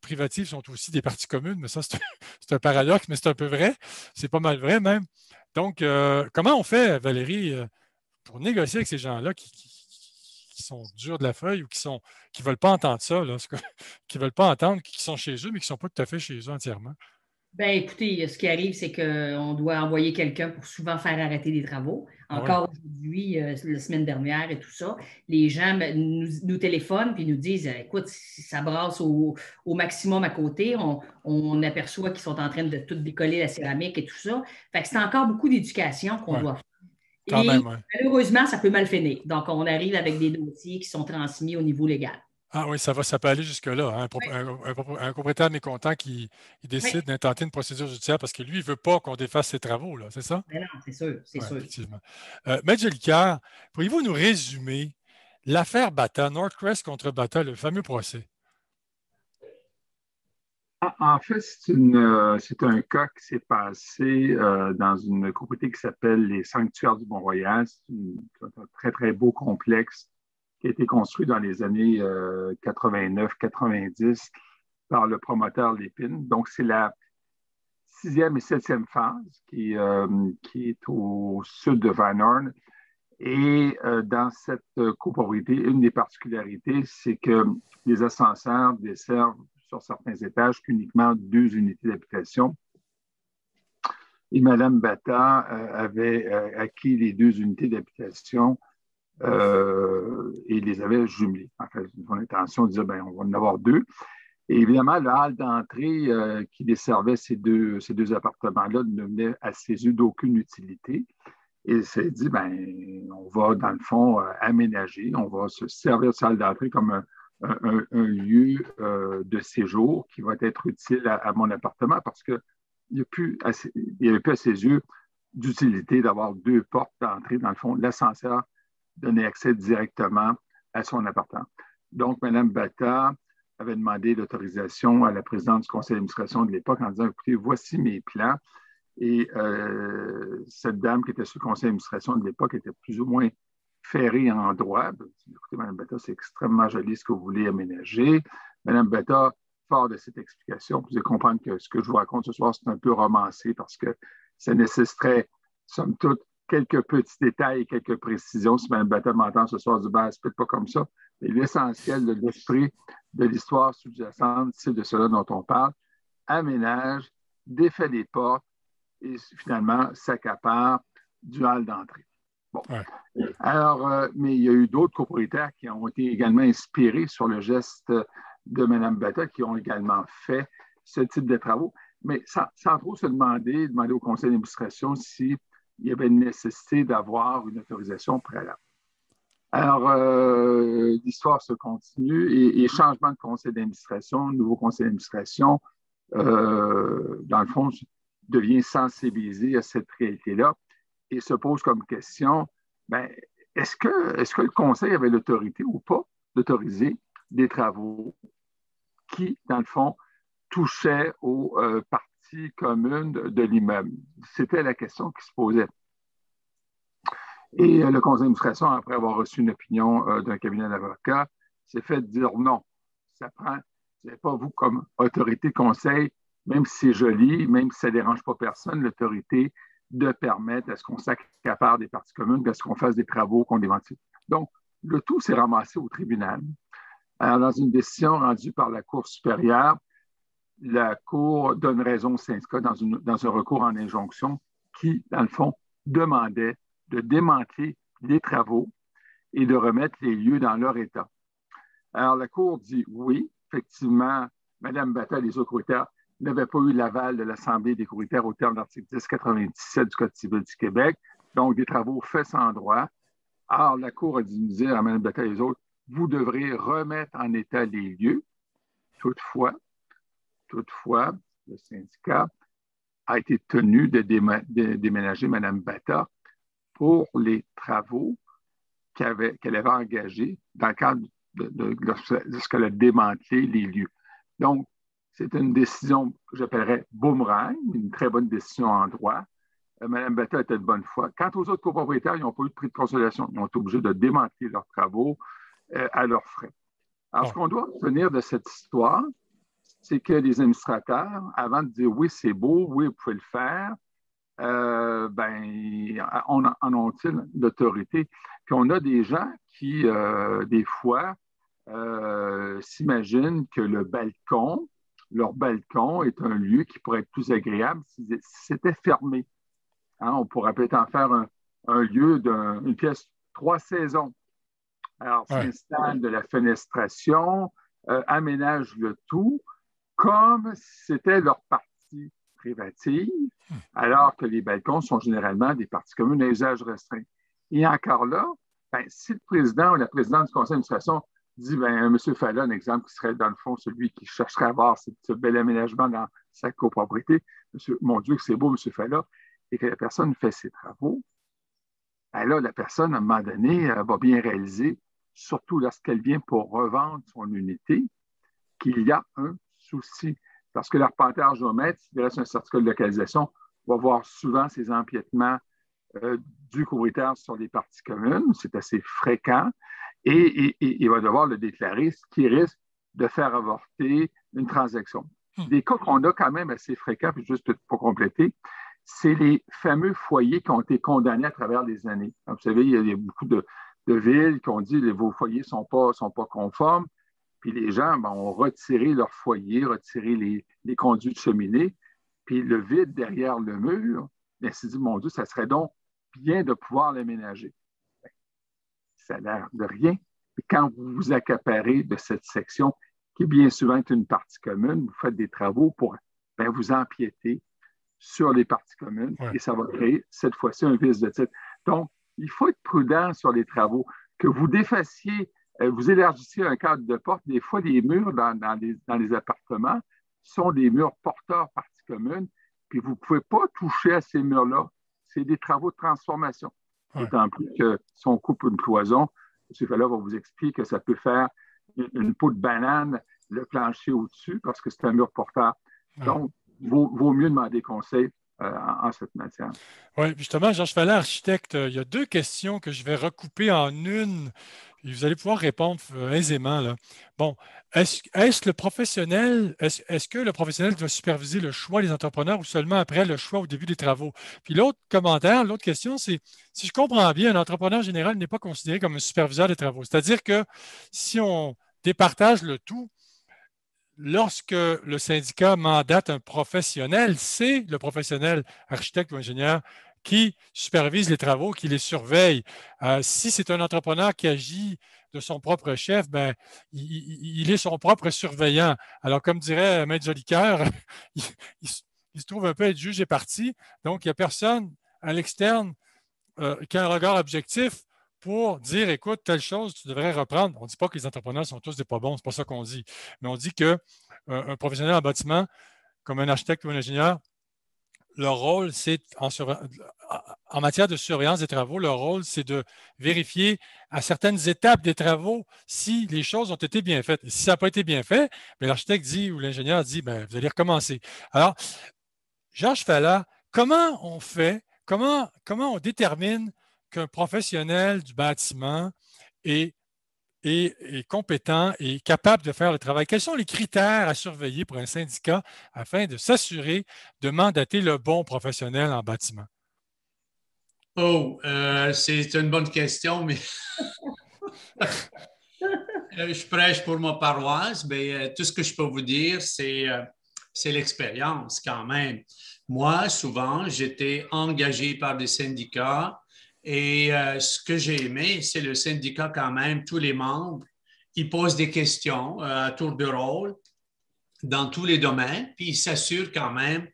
privatives sont aussi des parties communes, mais ça, c'est un paradoxe, mais c'est un peu vrai. C'est pas mal vrai même. Donc, comment on fait, Valérie, pour négocier avec ces gens-là qui sont durs de la feuille ou qui ne veulent pas entendre ça, là, qui ne veulent pas entendre, qui sont chez eux, mais qui ne sont pas tout à fait chez eux entièrement? Bien, écoutez, ce qui arrive, c'est qu'on doit envoyer quelqu'un pour souvent faire arrêter des travaux. Encore aujourd'hui, la semaine dernière et tout ça, les gens nous téléphonent et nous disent écoute, ça brasse au maximum à côté. On aperçoit qu'ils sont en train de tout décoller la céramique et tout ça. Fait que c'est encore beaucoup d'éducation qu'on doit faire. Quand même, malheureusement, ça peut mal finir. Donc, on arrive avec des dossiers qui sont transmis au niveau légal. Ah oui, ça peut aller jusque-là. Hein. Un propriétaire mécontent qui décide d'intenter une procédure judiciaire parce que lui, il ne veut pas qu'on défasse ses travaux, là, c'est ça? Mais non, c'est sûr, c'est sûr. Effectivement. Maître Jolicoeur, pourriez-vous nous résumer l'affaire Bata, Northcrest contre Bata, le fameux procès? En fait, c'est un cas qui s'est passé dans une propriété qui s'appelle les Sanctuaires du Mont-Royal. C'est un très, très beau complexe qui a été construit dans les années 89-90 par le promoteur Lépine. Donc, c'est la 6e et 7e phase qui est au sud de Van Horn. Et dans cette copropriété, une des particularités, c'est que les ascenseurs desservent sur certains étages qu'uniquement 2 unités d'habitation. Et Mme Bata avait acquis les 2 unités d'habitation et les avait jumelées. En fait, son intention de dire, ben, on va en avoir 2. Et évidemment, le hall d'entrée qui desservait ces deux appartements-là ne venait à ses yeux d'aucune utilité. Et il s'est dit, ben, on va, dans le fond, aménager, on va se servir de salle d'entrée comme un lieu de séjour qui va être utile à mon appartement parce qu'il n'y avait plus à ses yeux d'utilité d'avoir 2 portes d'entrée. Dans le fond, l'ascenseur donnait accès directement à son appartement. Donc, Mme Bata avait demandé l'autorisation à la présidente du conseil d'administration de l'époque en disant, écoutez, voici mes plans. Et cette dame qui était sur le conseil d'administration de l'époque était plus ou moins ferrée en droit. Écoutez, Mme Bata, c'est extrêmement joli ce que vous voulez aménager. Mme Bata, fort de cette explication, vous allez comprendre que ce que je vous raconte ce soir, c'est un peu romancé parce que ça nécessiterait, somme toute, quelques petits détails et quelques précisions. Si Mme Bata m'entend ce soir, je dis, ben, c'est peut-être pas comme ça. Mais l'essentiel de l'esprit de l'histoire sous-jacente, c'est de cela dont on parle. Aménage, défait les portes, et finalement s'accapare du hall d'entrée. Bon. Alors, mais il y a eu d'autres copropriétaires qui ont été également inspirés sur le geste de Mme Bata, qui ont également fait ce type de travaux, mais sans trop se demander au conseil d'administration s'il y avait une nécessité d'avoir une autorisation préalable. Alors, l'histoire se continue et changement de conseil d'administration, nouveau conseil d'administration, dans le fond, devient sensibilisé à cette réalité-là et se pose comme question, ben, est-ce que le conseil avait l'autorité ou pas d'autoriser des travaux qui, dans le fond, touchaient aux parties communes de l'immeuble? C'était la question qui se posait. Et le conseil d'administration, après avoir reçu une opinion d'un cabinet d'avocats, s'est fait dire non. Ça prend, c'est pas vous comme autorité conseil, même si c'est joli, même si ça ne dérange pas personne, l'autorité de permettre à ce qu'on s'accapare des parties communes, à ce qu'on fasse des travaux, qu'on déventile. Donc, le tout s'est ramassé au tribunal. Alors, dans une décision rendue par la Cour supérieure, la Cour donne raison au syndicat dans un recours en injonction qui, dans le fond, demandait de démanteler les travaux et de remettre les lieux dans leur état. Alors, la Cour dit oui, effectivement, Mme Bata et les autres courtiers n'avaient pas eu l'aval de l'Assemblée des courtiers au terme de l'article 1097 du Code civil du Québec, donc des travaux faits sans droit. Alors, la Cour a dû nous dire à Mme Bata et les autres, vous devrez remettre en état les lieux. Toutefois, le syndicat a été tenu de déménager Mme Bata pour les travaux qu'elle avait engagés dans le cadre lorsqu'elle a démantelé les lieux. Donc, c'est une décision que j'appellerais boomerang, une très bonne décision en droit. Mme Bata était de bonne foi. Quant aux autres copropriétaires, ils n'ont pas eu de prix de consolation. Ils ont été obligés de démanteler leurs travaux à leurs frais. Alors, ce qu'on doit retenir de cette histoire, c'est que les administrateurs, avant de dire oui, c'est beau, oui, vous pouvez le faire, en ont-ils l'autorité? Puis on a des gens qui, des fois, s'imaginent que leur balcon est un lieu qui pourrait être plus agréable si c'était fermé. Hein, on pourrait peut-être en faire un lieu une pièce 3 saisons. Alors, s'installe de la fenestration, aménage le tout comme si c'était leur partie privative, alors que les balcons sont généralement des parties communes à usage restreint. Et encore là, si le président ou la présidente du conseil d'administration dit, M. Fallon, exemple, qui serait dans le fond celui qui chercherait à avoir ce bel aménagement dans sa copropriété, mon Dieu, que c'est beau, M. Fallon, et que la personne fait ses travaux, là, la personne, à un moment donné, va bien réaliser, surtout lorsqu'elle vient pour revendre son unité, qu'il y a un souci. Parce que l'arpenteur géomètre, s'il reste un certificat de localisation, va voir souvent ces empiètements du copropriétaire sur les parties communes. C'est assez fréquent. Et il va devoir le déclarer, ce qui risque de faire avorter une transaction. Des cas qu'on a quand même assez fréquents, puis juste pour compléter, c'est les fameux foyers qui ont été condamnés à travers les années. Vous savez, il y a beaucoup de villes qui ont dit que vos foyers ne sont pas conformes. Puis les gens ont retiré leur foyer, retiré les conduits de cheminée, puis le vide derrière le mur, bien, s'est dit, mon Dieu, ça serait donc bien de pouvoir l'aménager. Ça a l'air de rien. Et quand vous vous accaparez de cette section, qui bien souvent est une partie commune, vous faites des travaux pour vous empiéter sur les parties communes et ça va créer cette fois-ci un vice de titre. Donc, il faut être prudent sur les travaux. Que vous défassiez, vous élargissiez un cadre de porte, des fois les murs dans les appartements sont des murs porteurs parties communes, puis vous ne pouvez pas toucher à ces murs-là. C'est des travaux de transformation. D'autant plus que si on coupe une cloison, M. Fallon va vous expliquer que ça peut faire une peau de banane, le plancher au-dessus, parce que c'est un mur porteur. Donc, vaut mieux demander conseil en cette matière. Oui, justement, Georges Fallon, architecte, il y a 2 questions que je vais recouper en une. Et vous allez pouvoir répondre aisément, là. Bon, est-ce le professionnel, est-ce que le professionnel doit superviser le choix des entrepreneurs ou seulement après le choix au début des travaux? Puis l'autre question, c'est, si je comprends bien, un entrepreneur général n'est pas considéré comme un superviseur des travaux. C'est-à-dire que si on départage le tout, lorsque le syndicat mandate un professionnel, c'est le professionnel, architecte ou ingénieur, qui supervise les travaux, qui les surveille. Si c'est un entrepreneur qui agit de son propre chef, il est son propre surveillant. Alors, comme dirait Maître Jolicoeur, il se trouve un peu être juge et partie. Donc, il n'y a personne à l'externe qui a un regard objectif pour dire, écoute, telle chose, tu devrais reprendre. On ne dit pas que les entrepreneurs sont tous des pas bons, c'est pas ça qu'on dit. Mais on dit qu'un professionnel en bâtiment, comme un architecte ou un ingénieur, leur rôle, c'est, en matière de surveillance des travaux, leur rôle, c'est de vérifier à certaines étapes des travaux si les choses ont été bien faites. Et si ça n'a pas été bien fait, l'architecte dit ou l'ingénieur dit, vous allez recommencer. Alors, Georges Fallon, comment on fait, comment on détermine qu'un professionnel du bâtiment est compétent et capable de faire le travail? Quels sont les critères à surveiller pour un syndicat afin de s'assurer de mandater le bon professionnel en bâtiment? C'est une bonne question, mais Je prêche pour ma paroisse, mais tout ce que je peux vous dire, c'est l'expérience quand même. Moi, souvent, j'étais engagé par des syndicats et ce que j'ai aimé, c'est le syndicat quand même, tous les membres, ils posent des questions à tour de rôle dans tous les domaines, puis ils s'assurent quand même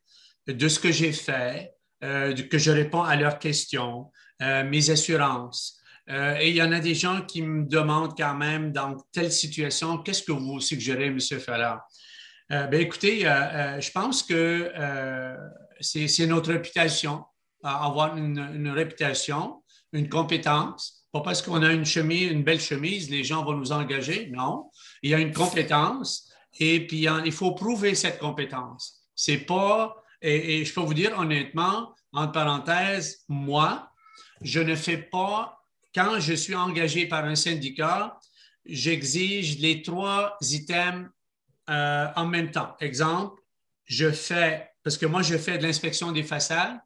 de ce que j'ai fait, que je réponds à leurs questions, mes assurances. Et il y en a des gens qui me demandent quand même dans telle situation, qu'est-ce que vous suggérez, M. Fallard? Écoutez, je pense que c'est notre réputation, avoir une réputation, une compétence. Pas parce qu'on a une belle chemise, les gens vont nous engager. Non, il y a une compétence et puis il faut prouver cette compétence. C'est pas, et je peux vous dire honnêtement, entre parenthèses, moi, je ne fais pas, quand je suis engagé par un syndicat, j'exige les 3 items en même temps. Exemple, parce que moi, je fais de l'inspection des façades,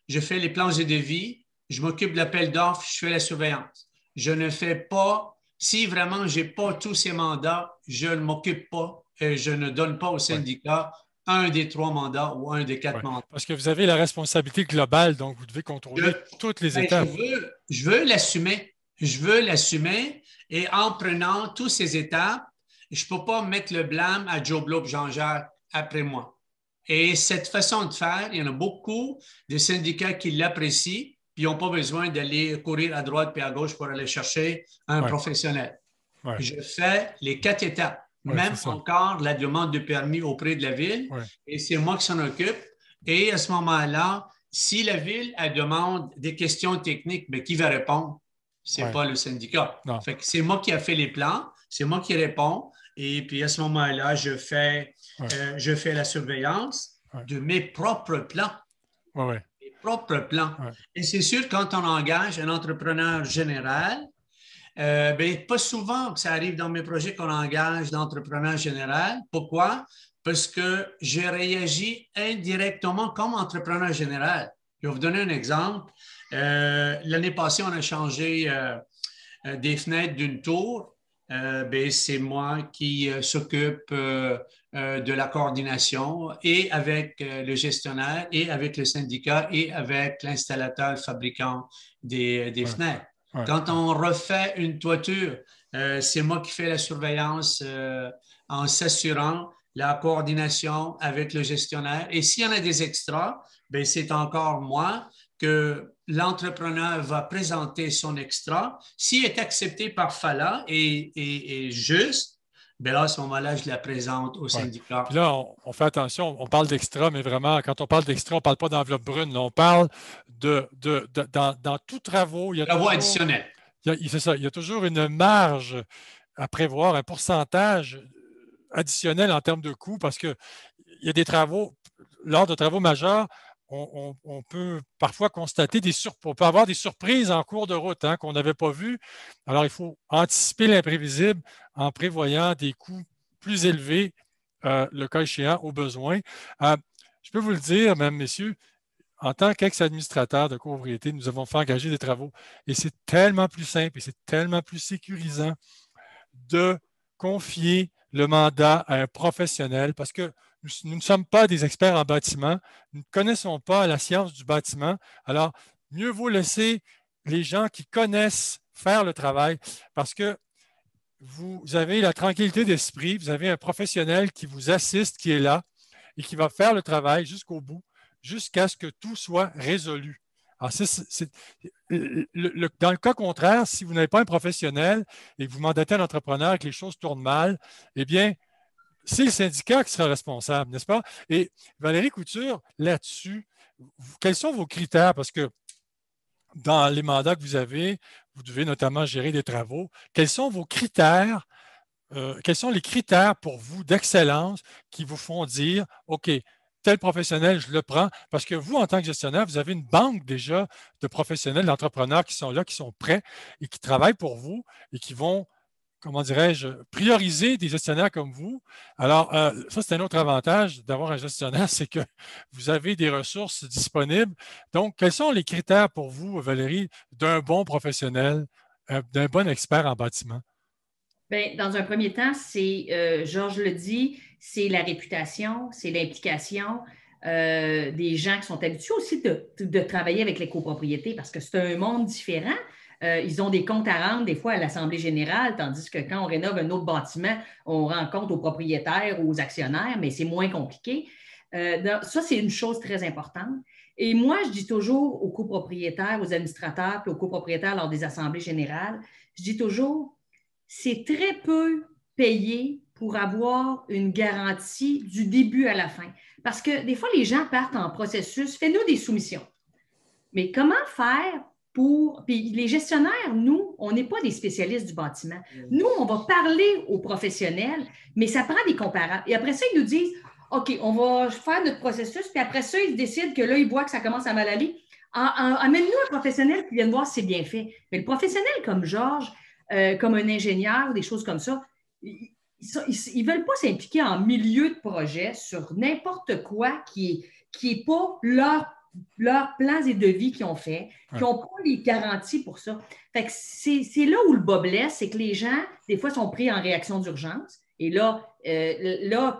je fais les plans de devis, je m'occupe de l'appel d'offres, je fais la surveillance. Je ne fais pas, si vraiment je n'ai pas tous ces mandats, je ne m'occupe pas et je ne donne pas au syndicat un des 3 mandats ou un des 4 mandats. Parce que vous avez la responsabilité globale, donc vous devez contrôler toutes les étapes. Je veux l'assumer. Je veux l'assumer et en prenant toutes ces étapes, je ne peux pas mettre le blâme à Joe Blow et Jean-Jacques après moi. Et cette façon de faire, il y en a beaucoup de syndicats qui l'apprécient, puis ils n'ont pas besoin d'aller courir à droite et à gauche pour aller chercher un professionnel. Ouais. Je fais les 4 étapes, même encore la demande de permis auprès de la ville, et c'est moi qui s'en occupe. Et à ce moment-là, si la ville elle demande des questions techniques, bien, qui va répondre? Ce n'est pas le syndicat. Fait que c'est moi qui ai fait les plans, c'est moi qui réponds. Et puis à ce moment-là, je fais la surveillance de mes propres plans. Mes propres plans. Et c'est sûr, quand on engage un entrepreneur général, pas souvent que ça arrive dans mes projets qu'on engage d'entrepreneur général. Pourquoi? Parce que j'ai réagi indirectement comme entrepreneur général. Je vais vous donner un exemple. L'année passée, on a changé des fenêtres d'une tour. C'est moi qui s'occupe de la coordination et avec le gestionnaire et avec le syndicat et avec l'installateur fabricant des fenêtres. Quand on refait une toiture, c'est moi qui fais la surveillance en s'assurant la coordination avec le gestionnaire. Et s'il y en a des extras, c'est encore moi que l'entrepreneur va présenter son extra. S'il est accepté par Fala et juste, là, à ce moment-là, je la présente au syndicat. Puis là, on fait attention, on parle d'extra, mais vraiment, quand on parle d'extra, on ne parle pas d'enveloppe brune. Là, on parle dans tous travaux. Il y a travaux additionnels. C'est ça. Il y a toujours une marge à prévoir, un pourcentage additionnel en termes de coûts, parce qu'il y a des travaux, lors de travaux majeurs, on peut parfois constater on peut avoir des surprises en cours de route qu'on n'avait pas vues. Alors, il faut anticiper l'imprévisible en prévoyant des coûts plus élevés, le cas échéant, au besoin. Je peux vous le dire, mesdames, messieurs, en tant qu'ex-administrateur de copropriété, nous avons fait engager des travaux et c'est tellement plus simple et c'est tellement plus sécurisant de confier le mandat à un professionnel parce que nous ne sommes pas des experts en bâtiment, nous ne connaissons pas la science du bâtiment. Alors, mieux vaut laisser les gens qui connaissent faire le travail parce que vous avez la tranquillité d'esprit, vous avez un professionnel qui vous assiste, qui est là et qui va faire le travail jusqu'au bout, jusqu'à ce que tout soit résolu. Alors, dans le cas contraire, si vous n'avez pas un professionnel et que vous mandatez un entrepreneur et que les choses tournent mal, eh bien, c'est le syndicat qui sera responsable, n'est-ce pas? Et Valérie Couture, là-dessus, quels sont vos critères? Parce que dans les mandats que vous avez, vous devez notamment gérer des travaux. Quels sont vos critères? Quels sont les critères pour vous d'excellence qui vous font dire, OK, tel professionnel, je le prends, parce que vous, en tant que gestionnaire, vous avez une banque déjà de professionnels, d'entrepreneurs qui sont là, qui sont prêts et qui travaillent pour vous et qui vont, comment dirais-je, prioriser des gestionnaires comme vous. Alors, ça, c'est un autre avantage d'avoir un gestionnaire, c'est que vous avez des ressources disponibles. Donc, quels sont les critères pour vous, Valérie, d'un bon professionnel, d'un bon expert en bâtiment? Bien, dans un premier temps, Georges le dit, c'est la réputation, c'est l'implication des gens qui sont habitués aussi de travailler avec les copropriétés parce que c'est un monde différent. Ils ont des comptes à rendre des fois à l'Assemblée générale, tandis que quand on rénove un autre bâtiment, on rend compte aux propriétaires ou aux actionnaires, mais c'est moins compliqué. Ça, c'est une chose très importante. Et moi, je dis toujours aux copropriétaires, aux administrateurs puis aux copropriétaires lors des assemblées générales, je dis toujours, c'est très peu payé pour avoir une garantie du début à la fin. Parce que des fois, les gens partent en processus, fais-nous des soumissions. Mais comment faire pour... Puis les gestionnaires, nous, on n'est pas des spécialistes du bâtiment. Nous, on va parler aux professionnels, mais ça prend des comparables. Et après ça, ils nous disent, OK, on va faire notre processus, puis après ça, ils décident que là, ils voient que ça commence à mal aller. Amène-nous un professionnel qui vienne voir si c'est bien fait. Mais le professionnel comme Georges, comme un ingénieur, des choses comme ça, ils ne veulent pas s'impliquer en milieu de projet sur n'importe quoi qui n'est pas leurs plans et devis qu'ils ont fait, qui n'ont pas les garanties pour ça. Fait que c'est là où le bas blesse, c'est que les gens, des fois, sont pris en réaction d'urgence. Et là,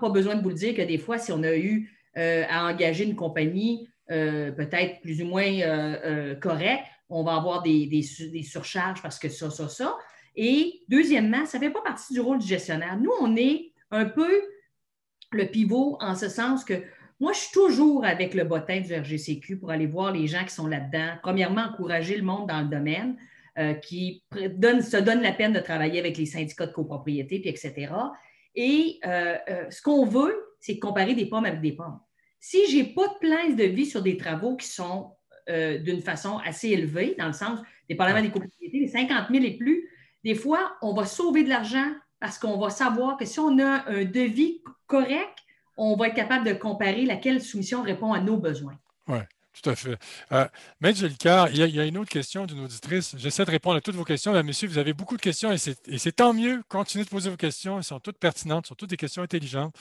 pas besoin de vous le dire que des fois, si on a eu à engager une compagnie peut-être plus ou moins correcte, on va avoir des surcharges parce que ça. Et deuxièmement, ça ne fait pas partie du rôle du gestionnaire. Nous, on est un peu le pivot en ce sens que moi, je suis toujours avec le bottin du RGCQ pour aller voir les gens qui sont là-dedans. Premièrement, encourager le monde dans le domaine qui se donne la peine de travailler avec les syndicats de copropriété, puis etc. Et ce qu'on veut, c'est comparer des pommes avec des pommes. Si je n'ai pas de plan de vie sur des travaux qui sont d'une façon assez élevée, dans le sens, dépendamment des copropriétés, les 50 000 et plus, des fois, on va sauver de l'argent parce qu'on va savoir que si on a un devis correct, on va être capable de comparer laquelle soumission répond à nos besoins. Oui, tout à fait. Maître Jolicoeur, il y a une autre question d'une auditrice. J'essaie de répondre à toutes vos questions. Là, monsieur, vous avez beaucoup de questions et c'est tant mieux. Continuez de poser vos questions. Elles sont toutes pertinentes, sont toutes des questions intelligentes.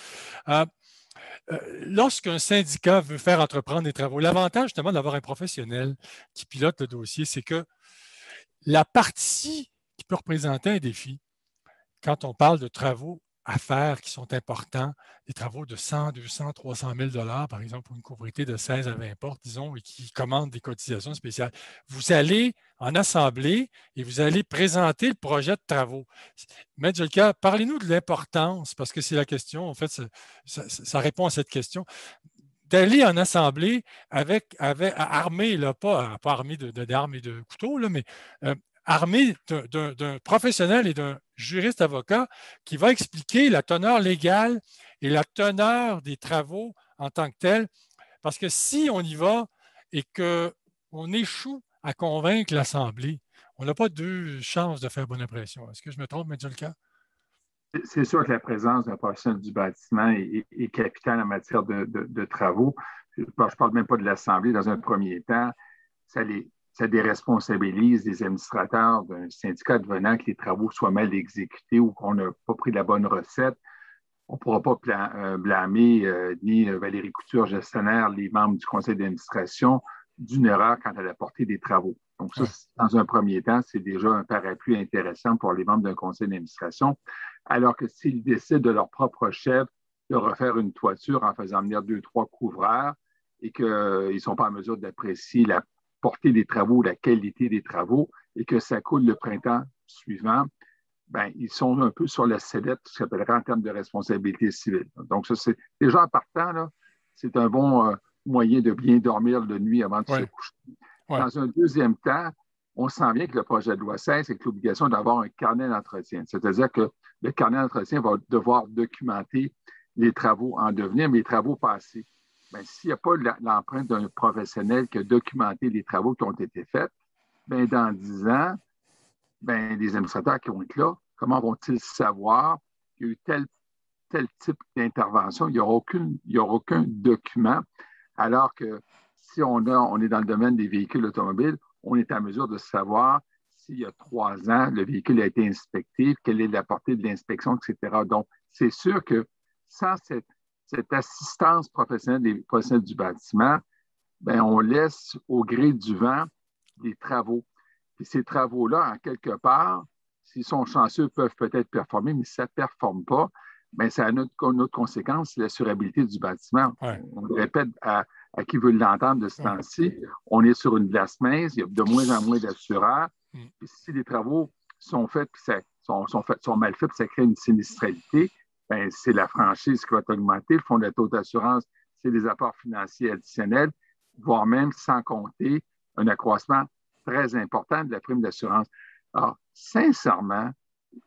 Lorsqu'un syndicat veut faire entreprendre des travaux, l'avantage justement d'avoir un professionnel qui pilote le dossier, c'est que la partie qui peut représenter un défi, quand on parle de travaux à faire qui sont importants, des travaux de 100, 200, 300 000 $ par exemple, pour une copropriété de 16 à 20 portes, disons, et qui commande des cotisations spéciales. Vous allez en assemblée et vous allez présenter le projet de travaux. Maître Jolicoeur, parlez-nous de l'importance, parce que c'est la question, en fait, ça répond à cette question, d'aller en assemblée avec armé, là, pas armé d'armes et de couteaux, là, mais armé d'un professionnel et d'un juriste avocat qui va expliquer la teneur légale et la teneur des travaux en tant que tels. Parce que si on y va et qu'on échoue à convaincre l'Assemblée, on n'a pas deux chances de faire bonne impression. Est-ce que je me trompe, M. Jolicoeur? C'est sûr que la présence d'un professionnel du bâtiment est capitale en matière de travaux. Je ne parle même pas de l'Assemblée dans un premier temps. Ça déresponsabilise les administrateurs d'un syndicat devenant que les travaux soient mal exécutés ou qu'on n'a pas pris la bonne recette. On ne pourra pas blâmer ni Valérie Couture, gestionnaire, les membres du conseil d'administration d'une erreur quant à la portée des travaux. Donc, ça, dans un premier temps, c'est déjà un parapluie intéressant pour les membres d'un conseil d'administration. Alors que s'ils décident de leur propre chef de refaire une toiture en faisant venir 2-3 couvreurs et qu'ils ne sont pas en mesure d'apprécier la portée des travaux, la qualité des travaux, et que ça coule le printemps suivant, ben, ils sont un peu sur la sellette, ce qu'on appellerait en termes de responsabilité civile. Donc, ça, c'est déjà en partant, là, c'est un bon moyen de bien dormir de nuit avant de se coucher. Dans un deuxième temps, on sent bien que le projet de loi 16, c'est l'obligation d'avoir un carnet d'entretien. C'est-à-dire que le carnet d'entretien va devoir documenter les travaux en devenir, mais les travaux passés. Bien, s'il n'y a pas l'empreinte d'un professionnel qui a documenté les travaux qui ont été faits, bien, dans 10 ans, bien, les administrateurs qui vont être là, comment vont-ils savoir qu'il y a eu tel type d'intervention? Il n'y aura aucun document, alors que si on est dans le domaine des véhicules automobiles, on est en mesure de savoir s'il y a 3 ans, le véhicule a été inspecté, quelle est la portée de l'inspection, etc. Donc, c'est sûr que sans cette assistance professionnelle des professionnels du bâtiment, bien, on laisse au gré du vent des travaux. Et ces travaux-là, en quelque part, s'ils sont chanceux, peuvent peut-être performer, mais si ça ne performe pas, bien, ça a une autre conséquence, c'est l'assurabilité du bâtiment. Ouais. On le répète à qui veut l'entendre de ce temps-ci, on est sur une glace mince, il y a de moins en moins d'assureurs. Puis si les travaux sont faits, puis sont mal faits, puis ça crée une sinistralité, bien, c'est la franchise qui va augmenter. Le fonds de taux d'assurance, c'est des apports financiers additionnels, voire même sans compter un accroissement très important de la prime d'assurance. Alors, sincèrement,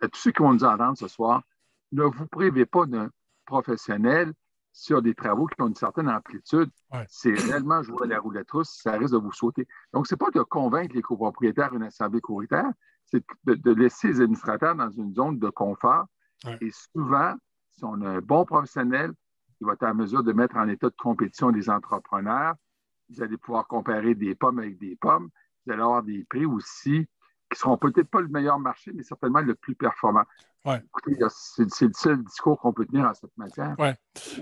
à tous ceux qui vont nous entendre ce soir, ne vous privez pas d'un professionnel sur des travaux qui ont une certaine amplitude. Ouais. C'est réellement jouer à la roulette russe, ça risque de vous sauter. Donc, ce n'est pas de convaincre les copropriétaires une assemblée couritaire, c'est de laisser les administrateurs dans une zone de confort. Ouais. Et souvent, si on a un bon professionnel qui va être en mesure de mettre en état de compétition les entrepreneurs, vous allez pouvoir comparer des pommes avec des pommes. Vous allez avoir des prix aussi qui ne seront peut-être pas le meilleur marché, mais certainement le plus performant. Ouais. Écoutez, c'est le seul discours qu'on peut tenir en cette matière. Oui.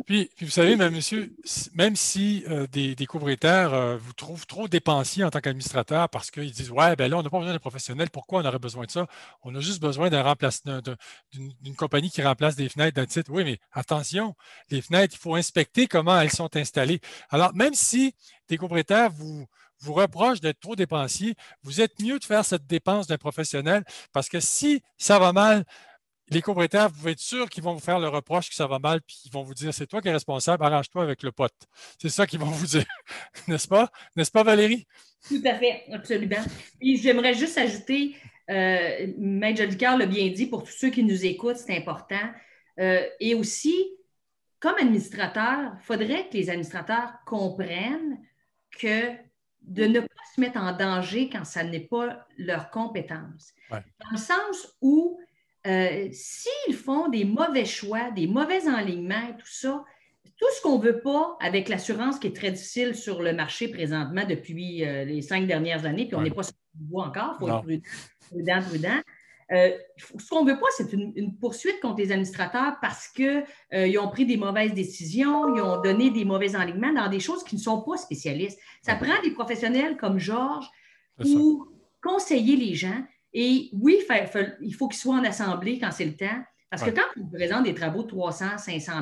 Puis vous savez, monsieur, même si des copropriétaires vous trouvent trop dépensiers en tant qu'administrateur parce qu'ils disent ouais, ben là, on n'a pas besoin de professionnels, pourquoi on aurait besoin de ça? On a juste besoin d'une compagnie qui remplace des fenêtres d'un titre. Oui, mais attention, les fenêtres, il faut inspecter comment elles sont installées. Alors, même si des copropriétaires vous reprochent d'être trop dépensiers, vous êtes mieux de faire cette dépense d'un professionnel parce que si ça va mal, les copropriétaires, vous pouvez être sûr qu'ils vont vous faire le reproche que ça va mal, puis ils vont vous dire c'est toi qui es responsable, arrange-toi avec le pote. C'est ça qu'ils vont vous dire. N'est-ce pas? N'est-ce pas, Valérie? Tout à fait, absolument. Et j'aimerais juste ajouter, Maître Jolicoeur l'a bien dit, pour tous ceux qui nous écoutent, c'est important. Et aussi, comme administrateur, il faudrait que les administrateurs comprennent que de ne pas se mettre en danger quand ça n'est pas leur compétence. Ouais. Dans le sens où s'ils font des mauvais choix, des mauvais enlignements, tout ça, tout ce qu'on ne veut pas avec l'assurance qui est très difficile sur le marché présentement depuis les 5 dernières années, puis on n'est pas sur le bois encore, il faut être prudent. Ce qu'on ne veut pas, c'est une poursuite contre les administrateurs parce qu'ils ont pris des mauvaises décisions, ils ont donné des mauvais enlignements dans des choses qui ne sont pas spécialistes. Ça prend des professionnels comme Georges pour conseiller les gens. Et oui, il faut qu'ils soient en assemblée quand c'est le temps. Parce que quand on présente des travaux de 300, 500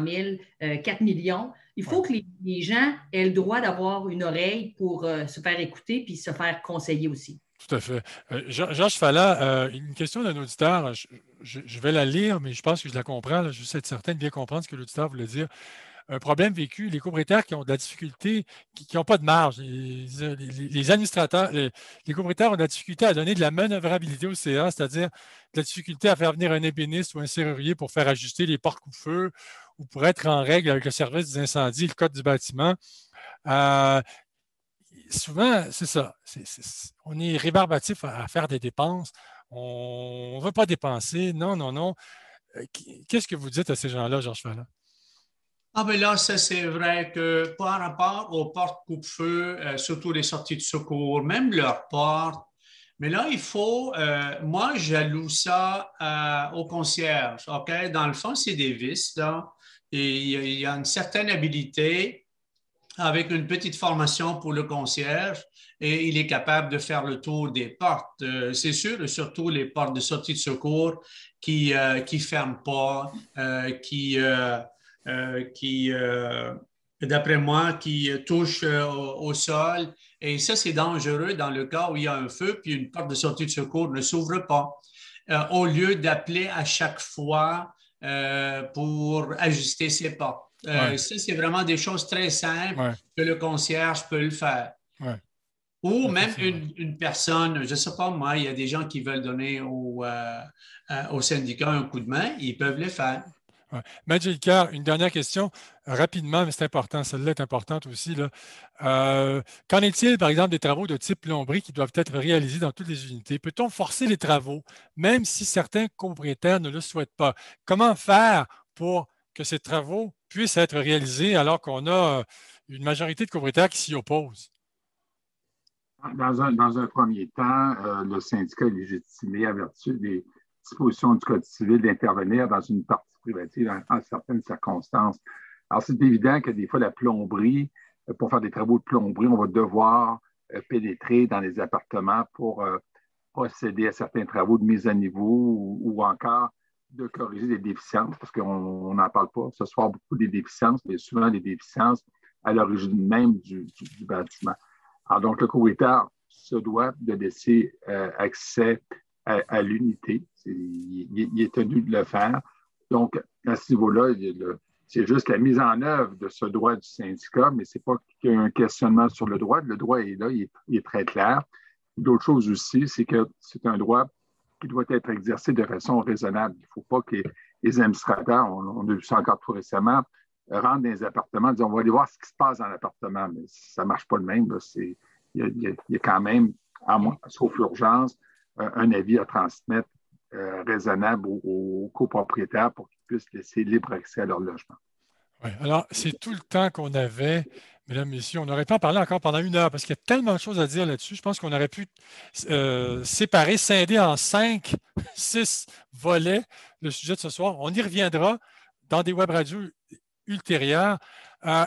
000, 4 millions, il faut que les gens aient le droit d'avoir une oreille pour se faire écouter puis se faire conseiller aussi. Tout à fait. Georges Fallat, une question d'un auditeur, je vais la lire, mais je pense que je la comprends. Là, je veux être certain de bien comprendre ce que l'auditeur voulait dire. Un problème vécu, les copropriétaires qui ont de la difficulté, qui n'ont pas de marge, les administrateurs, les copropriétaires ont de la difficulté à donner de la manœuvrabilité au CA, c'est-à-dire de la difficulté à faire venir un ébéniste ou un serrurier pour faire ajuster les portes coupe-feu ou pour être en règle avec le service des incendies, le code du bâtiment. Souvent, c'est ça. On est rébarbatif à faire des dépenses. On ne veut pas dépenser. Non. Qu'est-ce que vous dites à ces gens-là, Georges Fallat? Ah ben là, ça c'est vrai que par rapport aux portes coupe-feu, surtout les sorties de secours, même leurs portes, mais là, il faut, moi, j'alloue ça au concierge, OK? Dans le fond, c'est des vis, là, et il y a une certaine habilité avec une petite formation pour le concierge et il est capable de faire le tour des portes. C'est sûr, surtout les portes de sortie de secours qui ne ferment pas, d'après moi, qui touche au sol. Et ça, c'est dangereux dans le cas où il y a un feu puis une porte de sortie de secours ne s'ouvre pas. Au lieu d'appeler à chaque fois pour ajuster ses portes. Ça, c'est vraiment des choses très simples que le concierge peut le faire. Ou même une personne, je ne sais pas moi, il y a des gens qui veulent donner au syndicat un coup de main, ils peuvent le faire. Maître Jolicoeur, une dernière question, rapidement, mais c'est important, celle-là est importante aussi. Là. Qu'en est-il, par exemple, des travaux de type plomberie qui doivent être réalisés dans toutes les unités? Peut-on forcer les travaux, même si certains copropriétaires ne le souhaitent pas? Comment faire pour que ces travaux puissent être réalisés alors qu'on a une majorité de copropriétaires qui s'y opposent? Dans un premier temps, le syndicat est légitimé à vertu des dispositions du Code civil d'intervenir dans une partie privative en certaines circonstances. Alors, c'est évident que des fois, la plomberie, pour faire des travaux de plomberie, on va devoir pénétrer dans les appartements pour procéder à certains travaux de mise à niveau ou encore de corriger des déficiences, parce qu'on n'en parle pas ce soir beaucoup des déficiences, mais souvent des déficiences à l'origine même du bâtiment. Alors, donc, le propriétaire se doit de laisser accès à l'unité. Il est tenu de le faire. Donc, à ce niveau-là, c'est juste la mise en œuvre de ce droit du syndicat, mais ce n'est pas qu'un questionnement sur le droit. Le droit est là, il est très clair. D'autre chose aussi, c'est que c'est un droit qui doit être exercé de façon raisonnable. Il ne faut pas que les administrateurs, on a vu ça encore tout récemment, rentrent dans les appartements en disant on va aller voir ce qui se passe dans l'appartement, mais ça ne marche pas de même. Il y a quand même, sauf urgence, un avis à transmettre raisonnable aux copropriétaires pour qu'ils puissent laisser libre accès à leur logement. Oui, alors c'est tout le temps qu'on avait, mesdames, messieurs. On aurait pu en parler encore pendant 1 heure parce qu'il y a tellement de choses à dire là-dessus. Je pense qu'on aurait pu séparer, scinder en 5, 6 volets le sujet de ce soir. On y reviendra dans des web radios ultérieures.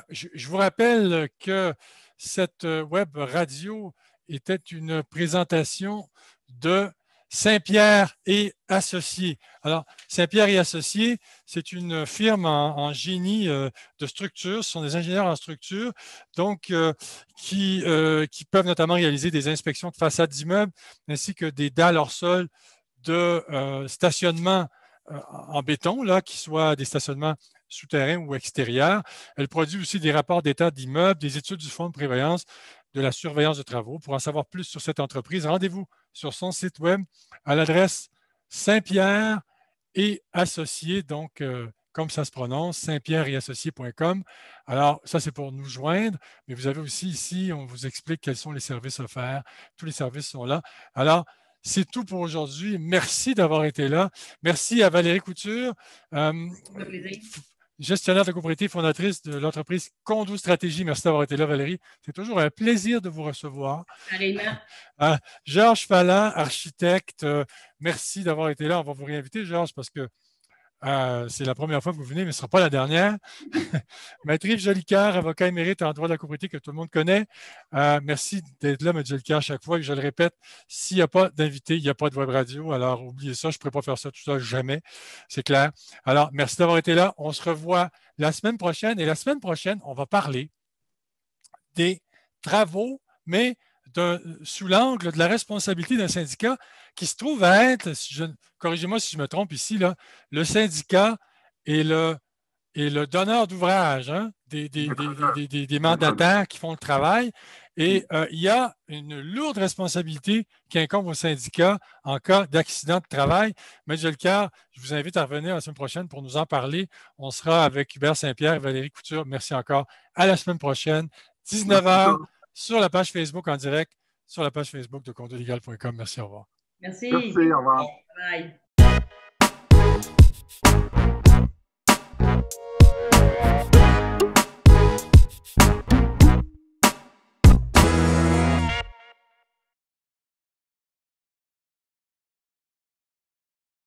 Je vous rappelle que cette web radio était une présentation de Saint-Pierre et Associés. Alors, Saint-Pierre et Associés, c'est une firme en génie de structure. Ce sont des ingénieurs en structure, donc qui peuvent notamment réaliser des inspections de façades d'immeubles ainsi que des dalles hors sol de stationnement en béton, là, qui soient des stationnements souterrains ou extérieurs. Elle produit aussi des rapports d'état d'immeubles, des études du fonds de prévoyance, de la surveillance de travaux. Pour en savoir plus sur cette entreprise, rendez-vous sur son site web à l'adresse Saint-Pierre et Associés, donc comme ça se prononce, saintpierreetassociés.com. Alors, ça, c'est pour nous joindre, mais vous avez aussi ici, on vous explique quels sont les services offerts. Tous les services sont là. Alors, c'est tout pour aujourd'hui. Merci d'avoir été là. Merci à Valérie Couture, gestionnaire de copropriété, fondatrice de l'entreprise Condo Stratégie. Merci d'avoir été là, Valérie. C'est toujours un plaisir de vous recevoir. Pareillement. Georges Falland, architecte, merci d'avoir été là. On va vous réinviter, Georges, parce que c'est la première fois que vous venez, mais ce ne sera pas la dernière. Maître Yves Jolicoeur, avocat émérite en droit de la copropriété que tout le monde connaît. Merci d'être là, Maître Jolicoeur, à chaque fois. Et je le répète, s'il n'y a pas d'invité, il n'y a pas de web radio. Alors, oubliez ça, je ne pourrais pas faire ça tout ça, jamais. C'est clair. Alors, merci d'avoir été là. On se revoit la semaine prochaine. Et la semaine prochaine, on va parler des travaux, mais sous l'angle de la responsabilité d'un syndicat qui se trouve à être, corrigez-moi si je me trompe ici, là, le syndicat est le donneur d'ouvrage des mandataires qui font le travail. Et il y a une lourde responsabilité qui incombe au syndicat en cas d'accident de travail. M. Jolicoeur, je vous invite à revenir la semaine prochaine pour nous en parler. On sera avec Hubert Saint-Pierre et Valérie Couture. Merci encore. À la semaine prochaine, 19h. Sur la page Facebook en direct, sur la page Facebook de condolégal.com. Merci, au revoir. Merci. Merci, au revoir. Bye.